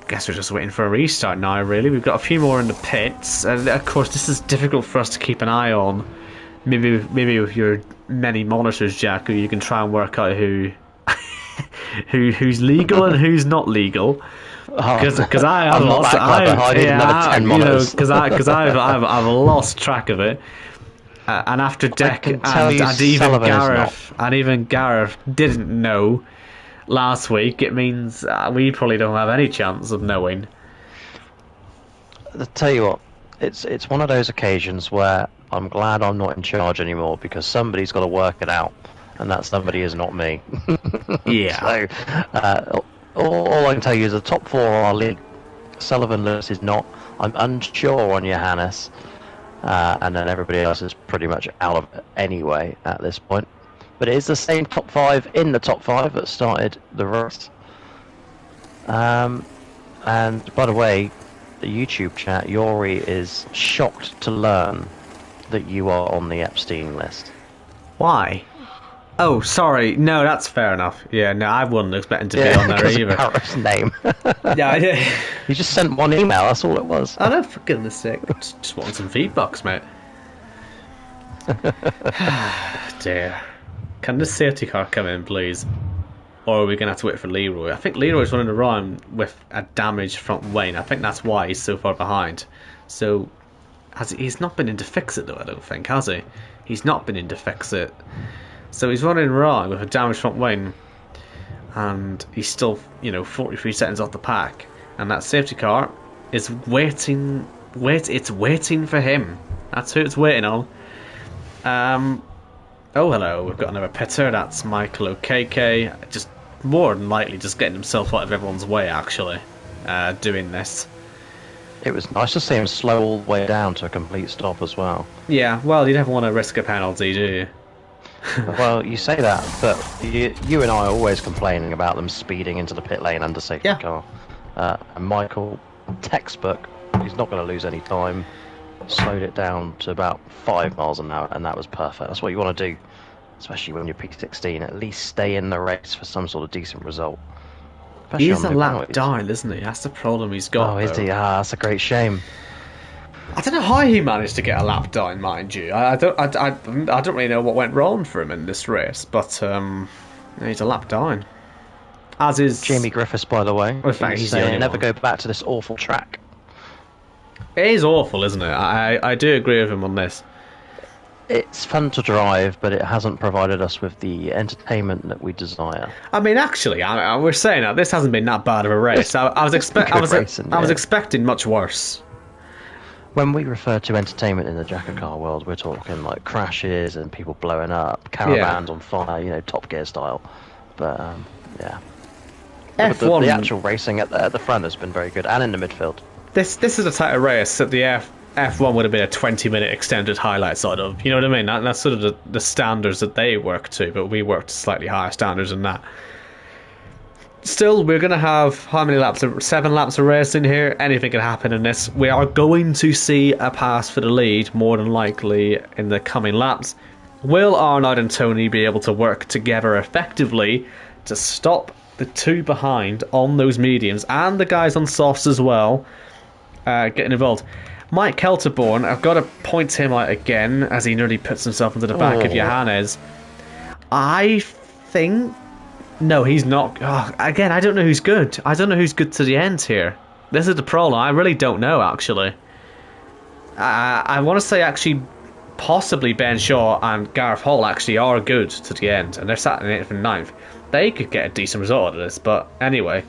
Guess we're just waiting for a restart now, really. We've got a few more in the pits. Of course, this is difficult for us to keep an eye on. Maybe with your many monitors, Jack, you can try and work out who's legal and who's not legal. Because I've lost I've lost track of it. And after Deck and even Gareth didn't know last week, it means we probably don't have any chance of knowing. I'll tell you what, it's one of those occasions where I'm glad I'm not in charge anymore, because somebody's got to work it out, and that somebody is not me. Yeah. So all I can tell you is the top four are league. Sullivan Lewis is not. I'm unsure on Johannes, and then everybody else is pretty much out of it anyway at this point. But it is the same top five in the top five that started the race. And by the way, the YouTube chat, Yori is shocked to learn that you are on the Epstein list. Why? Oh, sorry. No, that's fair enough. Yeah, no, I wasn't expecting to be on there either. Gareth's name. Yeah, I did. You just sent one email, that's all it was. I know, for goodness sake. Just wanting some feedbacks, mate. Dear. Can the safety car come in, please? Or are we going to have to wait for Leroy? I think Leroy's running around with a damaged front wing. I think that's why he's so far behind. So, he's not been in to fix it, though, I don't think, has he? He's not been in to fix it. So he's running around with a damaged front wing, and he's still, 43 seconds off the pack. And that safety car is waiting. It's waiting for him. That's who it's waiting on. Oh, hello. We've got another pitter. That's Michael Okeke. Just more than likely just getting himself out of everyone's way, actually, doing this. It was nice to see him slow all the way down to a complete stop as well. Yeah, well, you never want to risk a penalty, do you? Well, you say that, but you and I are always complaining about them speeding into the pit lane under safety car. And Michael, textbook, he's not going to lose any time. Slowed it down to about 5 miles an hour, and that was perfect. That's what you want to do, especially when you're P16. At least stay in the race for some sort of decent result. He's a lap down, isn't he? That's the problem he's got. Oh, is he? That's a great shame. I don't know how he managed to get a lap down, mind you. I don't really know what went wrong for him in this race, but he's a lap down. As is Jamie Griffiths, by the way. In fact, he's the only never one. Go back to this awful track. It is awful, isn't it? I do agree with him on this. It's fun to drive, but it hasn't provided us with the entertainment that we desire. I mean, actually, we're saying that this hasn't been that bad of a race. I was expecting much worse. When we refer to entertainment in the Jackocar world, we're talking like crashes and people blowing up, caravans on fire, Top Gear style. But yeah, F1. The actual racing at the front has been very good, and in the midfield. this is a type of race that the F1 would have been a 20-minute extended highlight sort of. You know what I mean? That's sort of the standards that they work to, but we work to slightly higher standards than that. Still, we're going to have how many laps? 7 laps of racing here. Anything can happen in this. We are going to see a pass for the lead, more than likely, in the coming laps. Will Arnaud and Tony be able to work together effectively to stop the two behind on those mediums and the guys on softs as well getting involved? Mike Kelterborn, I've got to point him out again as he nearly puts himself into the back of Johannes. I think... No, he's not. Oh, again, I don't know who's good. I don't know who's good to the end here. This is the problem. I really don't know, actually. I want to say, actually, possibly Ben Shaw and Gareth Hall actually are good to the end, and they're sat in 8th and 9th. They could get a decent result out of this, but anyway.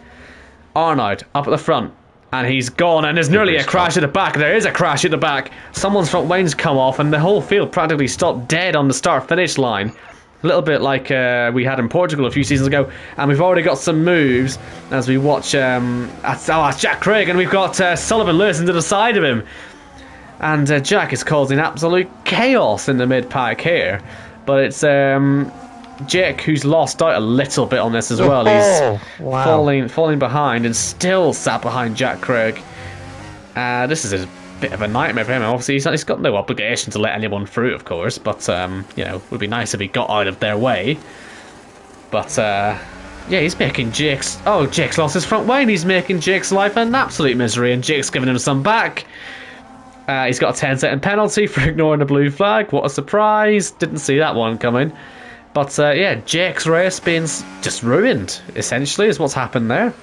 Arnaud, up at the front, and he's gone, and there's nearly a crash at the back. There is a crash at the back. Someone's front wing's come off, and the whole field practically stopped dead on the start-finish line. A little bit like we had in Portugal a few seasons ago, and we've already got some moves as we watch. It's Jack Craig, and we've got Sullivan Lewis into the side of him, and Jack is causing absolute chaos in the mid-pack here. But it's Jake who's lost out a little bit on this as well. He's falling behind and still sat behind Jack Craig. This is a bit of a nightmare for him. Obviously, he's got no obligation to let anyone through, of course, but you know, it would be nice if he got out of their way. But yeah, he's making Jake's lost his front wing. He's making Jake's life an absolute misery, and Jake's giving him some back. He's got a 10-second penalty for ignoring the blue flag. What a surprise. Didn't see that one coming. But yeah, Jake's race being just ruined, essentially, is what's happened there.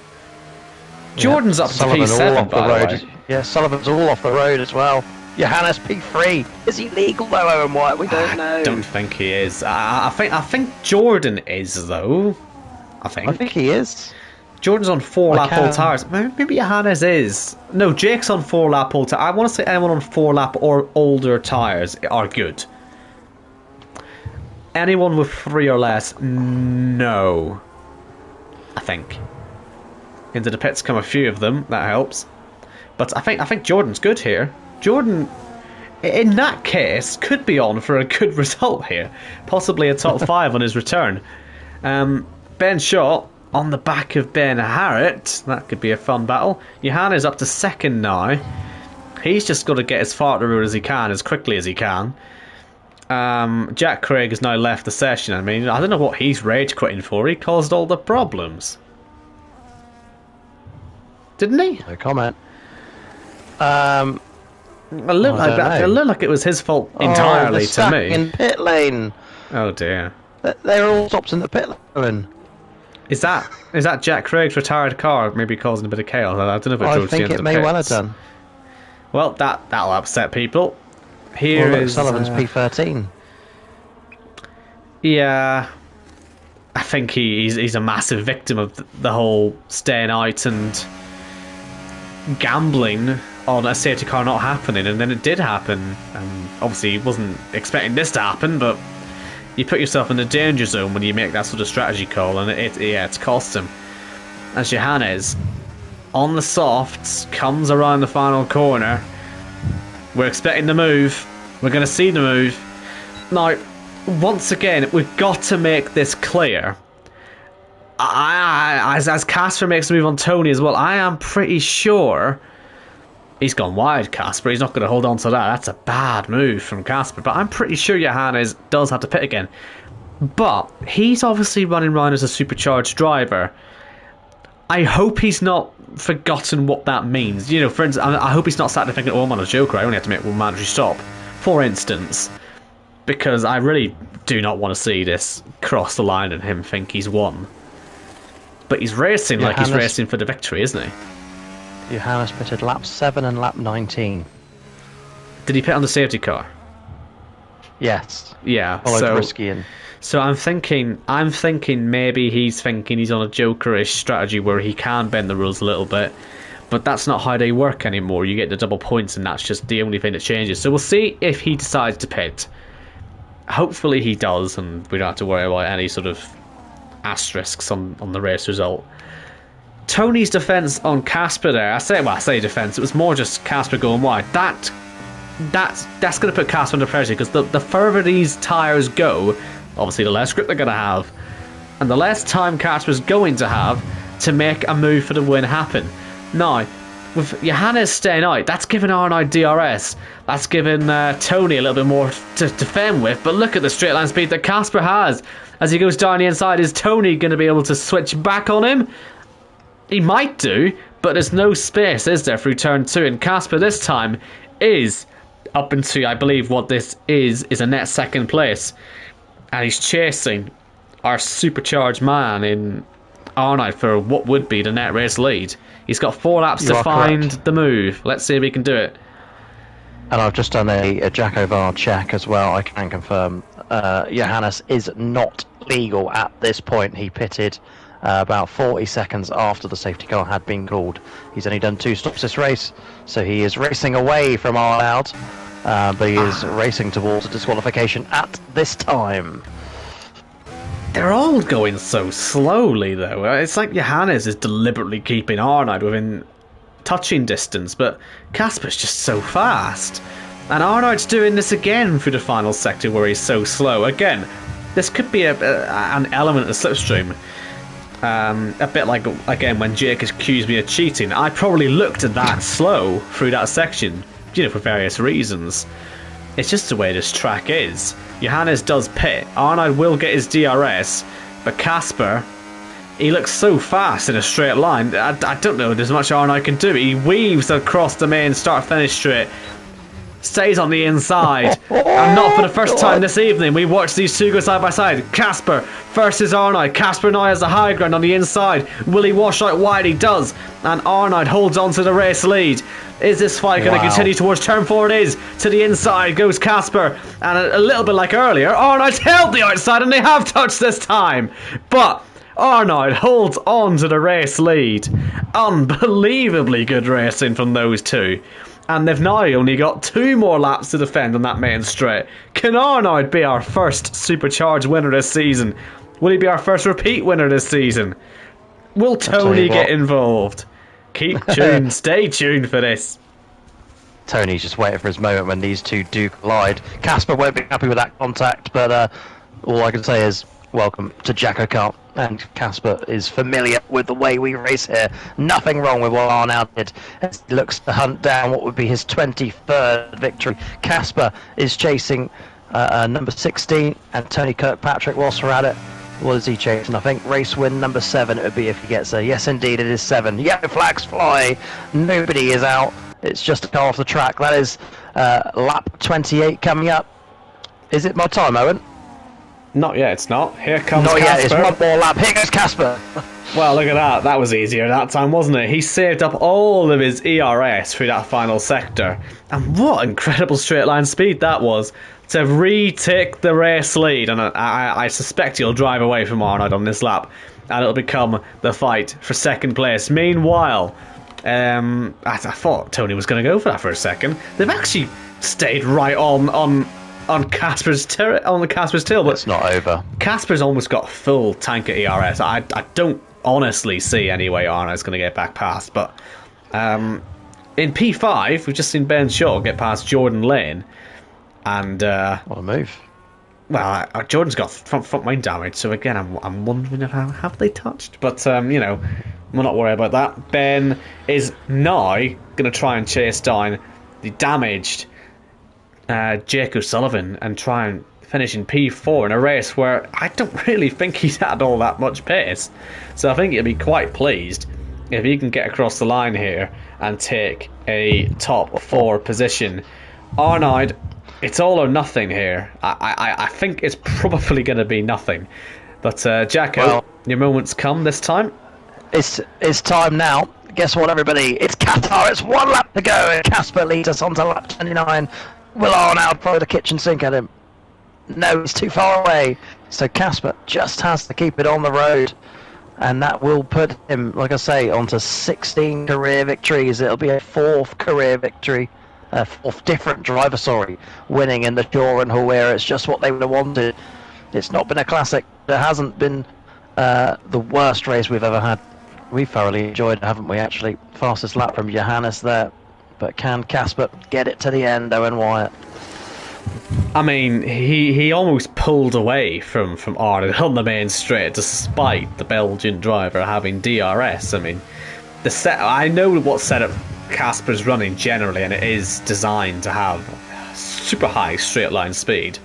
Jordan's up to P7, by the way. Yeah, Sullivan's all off the road as well. Johannes P3. Is he legal though, Owen White? We don't know. I don't think he is. I think Jordan is though. I think he is. Jordan's on 4-lap all tires. Maybe Johannes is. No, Jake's on 4-lap all tires. I want to say anyone on 4-lap or older tires are good. Anyone with 3 or less, no. I think. Into the pits come a few of them. That helps. But I think Jordan's good here. Jordan, in that case, could be on for a good result here. Possibly a top 5 on his return. Ben Shaw on the back of Ben Harrett. That could be a fun battle. Johannes up to 2nd now. He's just got to get as far to the road as he can, as quickly as he can. Jack Craig has now left the session. I mean, I don't know what he's rage quitting for. He caused all the problems. Didn't he? No comment. It looked like it was his fault entirely to me. In pit lane. Oh dear. They're all stopped in the pit lane. Is that Jack Craig's retired car maybe causing a bit of chaos? I don't know if it drove to the end of the may pits. well have done. Well, that'll upset people. Here is Sullivan's P13. Yeah, I think he's a massive victim of the whole staying out and gambling on a safety car not happening, and then it did happen. Obviously, he wasn't expecting this to happen, but you put yourself in the danger zone when you make that sort of strategy call, and it's cost him. As Johannes, on the softs, comes around the final corner. We're expecting the move. We're going to see the move. Now, once again, we've got to make this clear. As Casper makes the move on Tony as well, I am pretty sure he's gone wide, Casper. He's not going to hold on to that. That's a bad move from Casper. But I'm pretty sure Johannes does have to pit again. But he's obviously running around as a supercharged driver. I hope he's not forgotten what that means. You know, for instance, I hope he's not sat there thinking, oh, I'm on a Joker, I only have to make one mandatory stop. For instance. Because I really do not want to see this cross the line and him think he's won. But he's racing like he's racing for the victory, isn't he? Johannes pitted lap 7 and lap 19. Did he pit on the safety car? Yes. Yeah. Followed Risky in. So I'm thinking maybe he's thinking he's on a Joker-ish strategy where he can bend the rules a little bit. But that's not how they work anymore. You get the double points and that's just the only thing that changes. So we'll see if he decides to pit. Hopefully he does, and we don't have to worry about any sort of asterisks on the race result. Tony's defence on Casper there, I say defence, it was more just Casper going wide. That's going to put Casper under pressure, because the further these tyres go, obviously the less grip they're going to have, and the less time Casper's going to have to make a move for the win happen. Now, with Johannes staying out, that's giving Arnold DRS. That's giving Tony a little bit more to defend with. But look at the straight line speed that Casper has. As he goes down the inside, is Tony going to be able to switch back on him? He might do, but there's no space, is there, through turn 2? And Casper this time is up into, I believe what this is a net second place. And he's chasing our supercharged man in Arnold for what would be the net race lead. He's got 4 laps to find the move. Let's see if he can do it. And I've just done a Jackocar check as well. I can confirm Johannes is not legal at this point. He pitted about 40 seconds after the safety car had been called. He's only done 2 stops this race, so he is racing away from Arnold, but he is racing towards a disqualification at this time. They're all going so slowly, though. It's like Johannes is deliberately keeping Arnold within touching distance, but Casper's just so fast. And Arnold's doing this again through the final sector where he's so slow. Again, this could be an element of slipstream. A bit like, again, when Jake accused me of cheating. I probably looked at that slow through that section, for various reasons. It's just the way this track is. Johannes does pit. Arnold will get his DRS, but Casper, he looks so fast in a straight line. I don't know there's much Arnold can do. He weaves across the main start-finish straight, stays on the inside, and not for the first time this evening. We watch these two go side by side. Casper versus Arnold. Casper now has the high ground on the inside. Will he wash out wide? He does, and Arnold holds on to the race lead. Is this fight going to continue towards turn 4? It is. To the inside goes Casper, and a little bit like earlier, Arnold's held the outside, and they have touched this time, but Arnold holds on to the race lead. Unbelievably good racing from those two. And they've now only got 2 more laps to defend on that main straight. Can Arnold be our first supercharged winner this season? Will he be our first repeat winner this season? Will Tony get involved? Keep tuned, stay tuned for this. Tony's just waiting for his moment when these two do collide. Casper won't be happy with that contact, but all I can say is welcome to Jackocar. And Casper is familiar with the way we race here. Nothing wrong with what Arnold did as he looks to hunt down what would be his 23rd victory. Casper is chasing number 16, and Tony Kirkpatrick, whilst we're at it, what is he chasing? I think race win number 7 it would be if he gets a. Yes, indeed, it is 7. Yellow flags fly. Nobody is out. It's just a car off the track. That is lap 28 coming up. Is it my time, Owen? Not yet, it's not. Here comes Not Casper. Yet, it's one more lap. Here goes Casper. Well, look at that. That was easier that time, wasn't it? He saved up all of his ERS through that final sector. And what incredible straight line speed that was to retake the race lead. And I suspect he'll drive away from Arnold on this lap, and it'll become the fight for second place. Meanwhile, I thought Tony was going to go for that for a second. They've actually stayed right on Casper's tail, but it's not over. Casper's almost got full tank of ERS. I don't honestly see any way Arnold's going to get back past. But in P5, we've just seen Ben Shaw get past Jordan Lane, and what a move! Well, Jordan's got front wing damage, so again, I'm wondering if have they touched. But we're not worried about that. Ben is now going to try and chase down the damaged Jake O'Sullivan and try and finish in P4 in a race where I don't really think he's had all that much pace. So I think he'll be quite pleased if he can get across the line here and take a top 4 position. Arnold, it's all or nothing here. I think it's probably going to be nothing. But Jacko, your moment's come this time. It's time now. Guess what, everybody? It's Qatar. It's 1 lap to go, and Casper leads us onto lap 29. Will Arnold throw the kitchen sink at him? No, he's too far away. So Casper just has to keep it on the road, and that will put him, like I say, onto 16 career victories. It'll be a 4th career victory, 4th different driver, winning in the Shaw and Huira. It's just what they would have wanted. It's not been a classic. It hasn't been the worst race we've ever had. We thoroughly enjoyed it, haven't we, actually? Fastest lap from Johannes there. But can Casper get it to the end, Owen Wyatt? I mean, he almost pulled away from Arnold on the main straight, despite the Belgian driver having DRS. I mean, I know what setup Casper's running generally, and it is designed to have super high straight line speed,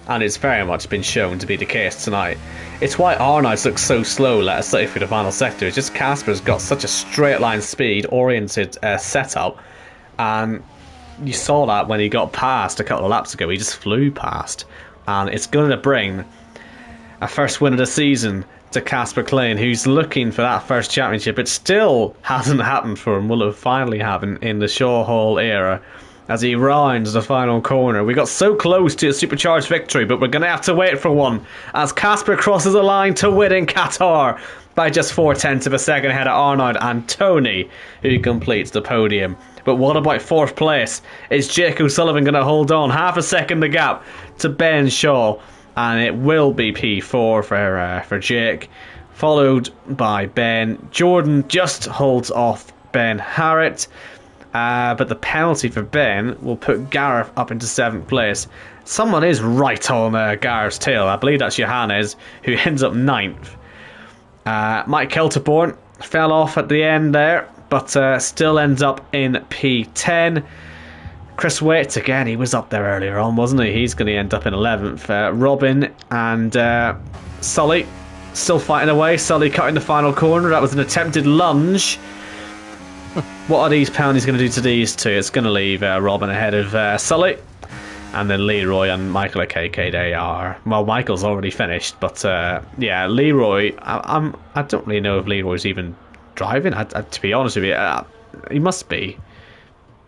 and it's very much been shown to be the case tonight. It's why Arnold's looks so slow, let us say, through the final sector. It's just Casper's got such a straight line speed oriented setup, and you saw that when he got past a couple of laps ago. He just flew past, and it's going to bring a first win of the season to Casper Klein, who's looking for that first championship. It still hasn't happened for him. Will it finally happen in the Shaw Hall era as he rounds the final corner? We got so close to a supercharged victory, but we're going to have to wait for one as Casper crosses the line to win in Qatar by just 4/10 of a second ahead of Arnold and Tony, who completes the podium. But what about fourth place? Is Jake O'Sullivan going to hold on half a second the gap to Ben Shaw? And it will be P4 for Jake, followed by Ben. Jordan just holds off Ben Harrett, but the penalty for Ben will put Gareth up into 7th place. Someone is right on Gareth's tail. I believe that's Johannes, who ends up 9th. Mike Kelterborn fell off at the end there, but still ends up in P10. Chris Waits, again, he was up there earlier on, wasn't he? He's going to end up in 11th. Robin and Sully still fighting away. Sully cutting the final corner. That was an attempted lunge. What are these penalties going to do to these two? It's going to leave Robin ahead of Sully. And then Leroy and Michael at KK, they are... Well, Michael's already finished, but yeah, Leroy... I don't really know if Leroy's even driving. To be honest with you, he must be.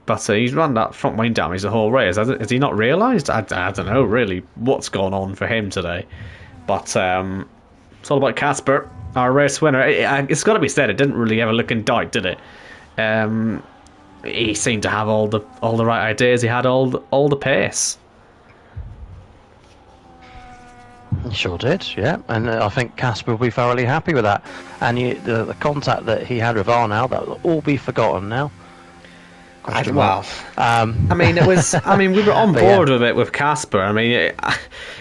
But he's run that front wing damage the whole race. Has he not realised? I don't know really what's going on for him today. But it's all about Casper, our race winner. It's got to be said, it didn't really ever look in doubt, did it? He seemed to have all the right ideas. He had all the pace. He sure did, yeah. And I think Casper will be thoroughly happy with that. And the contact that he had with Arnold, that will all be forgotten now. Well, I mean, it was. I mean, we were on board with it with Casper. I mean,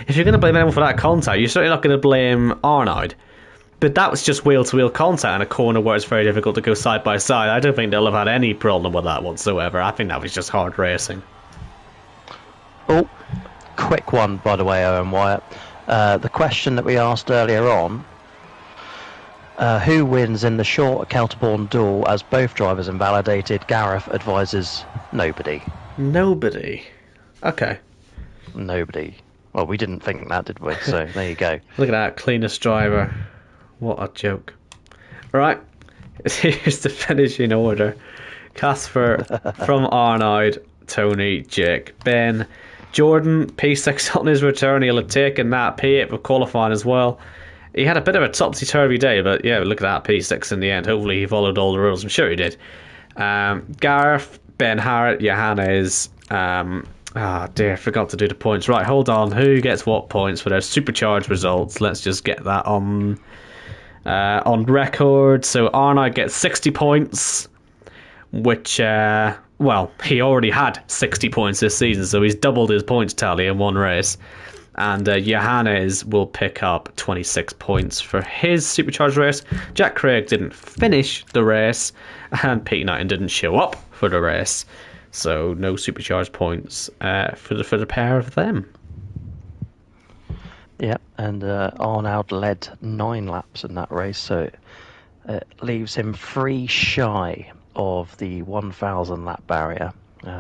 if you're going to blame anyone for that contact, you're certainly not going to blame Arnold. But that was just wheel-to-wheel contact in a corner where it's very difficult to go side by side. I don't think they'll have had any problem with that whatsoever. I think that was just hard racing. Oh, quick one, by the way, Owen Wyatt. The question that we asked earlier on. Who wins in the short Kelterborn duel as both drivers invalidated? Gareth advises nobody. Nobody? Okay. Nobody. Well, we didn't think that, did we? So there you go. Look at that, cleanest driver. What a joke. Right, here's the finishing order. Casper from Arnold, Tony, Jake, Ben, Jordan, P6 on his return. He'll have taken that. P8 for qualifying as well. He had a bit of a topsy-turvy day, but yeah, look at that, P6 in the end. Hopefully he followed all the rules. I'm sure he did. Gareth, Ben Harrett, Johannes. Dear, I forgot to do the points. Right, hold on. Who gets what points for their supercharged results? Let's just get that on record. So Arnold gets 60 points, which, well, he already had 60 points this season, so he's doubled his points tally in one race. And Johannes will pick up 26 points for his supercharged race. Jack Craig didn't finish the race, and Pete Knighton didn't show up for the race. So no supercharged points for the pair of them. Yeah, and Arnold led 9 laps in that race, so it leaves him 3 shy of the 1,000 lap barrier.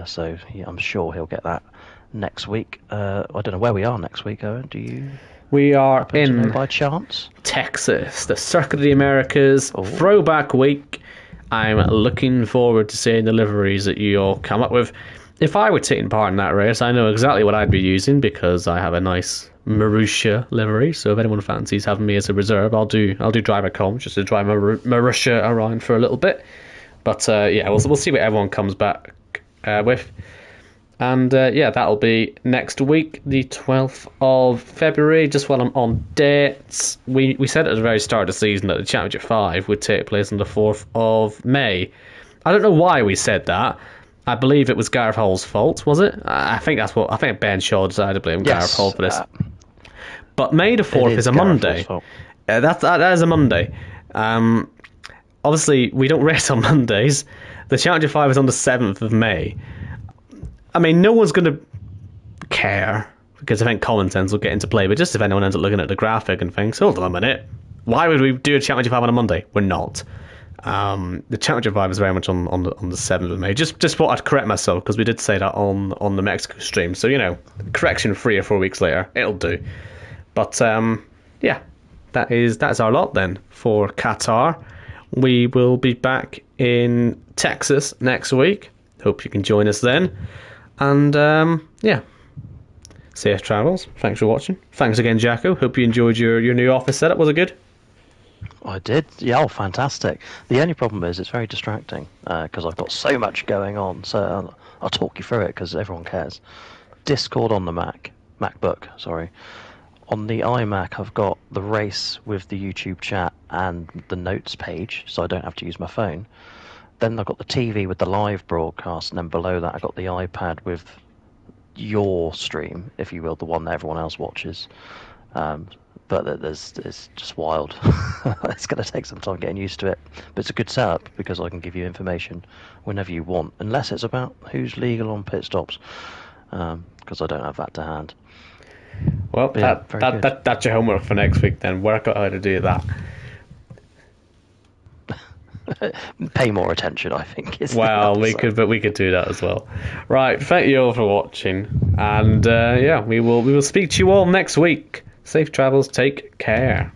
So yeah, I'm sure he'll get that next week. I don't know where we are next week, Owen. Do you? We are in by chance Texas, the Circuit of the Americas. Throwback week. I'm looking forward to seeing the liveries that you all come up with. If I were taking part in that race, I know exactly what I'd be using because I have a nice Marussia livery. So if anyone fancies having me as a reserve, I'll do driver comms just to drive Marussia around for a little bit. But yeah, we'll see what everyone comes back with. And yeah, that'll be next week, the 12th of February. Just while I'm on dates, we said at the very start of the season that the Championship 5 would take place on the 4th of May. I don't know why we said that. I believe it was Gareth Hall's fault, was it? I think Ben Shaw decided to blame Gareth Hall for this. But May the 4th is a Monday. That is a Monday. Obviously, we don't race on Mondays. The Championship 5 is on the 7th of May. I mean, no one's going to care, because I think common sense will get into play, but just if anyone ends up looking at the graphic and thinks, hold on a minute, why would we do a Championship 5 on a Monday? We're not. The Championship 5 is very much on the 7th of May. Just thought I'd correct myself, because we did say that on the Mexico stream. So, correction 3 or 4 weeks later, it'll do. But, yeah, that's our lot then for Qatar. We will be back in Texas next week. Hope you can join us then. And, yeah, safe travels. Thanks for watching. Thanks again, Jacko. Hope you enjoyed your new office setup. Was it good? I did. Yeah, fantastic. The only problem is it's very distracting because I've got so much going on. So I'll talk you through it because everyone cares. Discord on the MacBook, sorry. On the iMac, I've got the race with the YouTube chat and the notes page, so I don't have to use my phone. Then I've got the TV with the live broadcast, and then below that I've got the iPad with your stream, if you will, the one that everyone else watches. But it's just wild. It's going to take some time getting used to it. But it's a good setup because I can give you information whenever you want, unless it's about who's legal on pit stops, because I don't have that to hand. Well, yeah, that's your homework for next week then. Work out how to do that. Pay more attention, I think. Well, we could do that as well. Right, thank you all for watching, and yeah, we will speak to you all next week. Safe travels. Take care.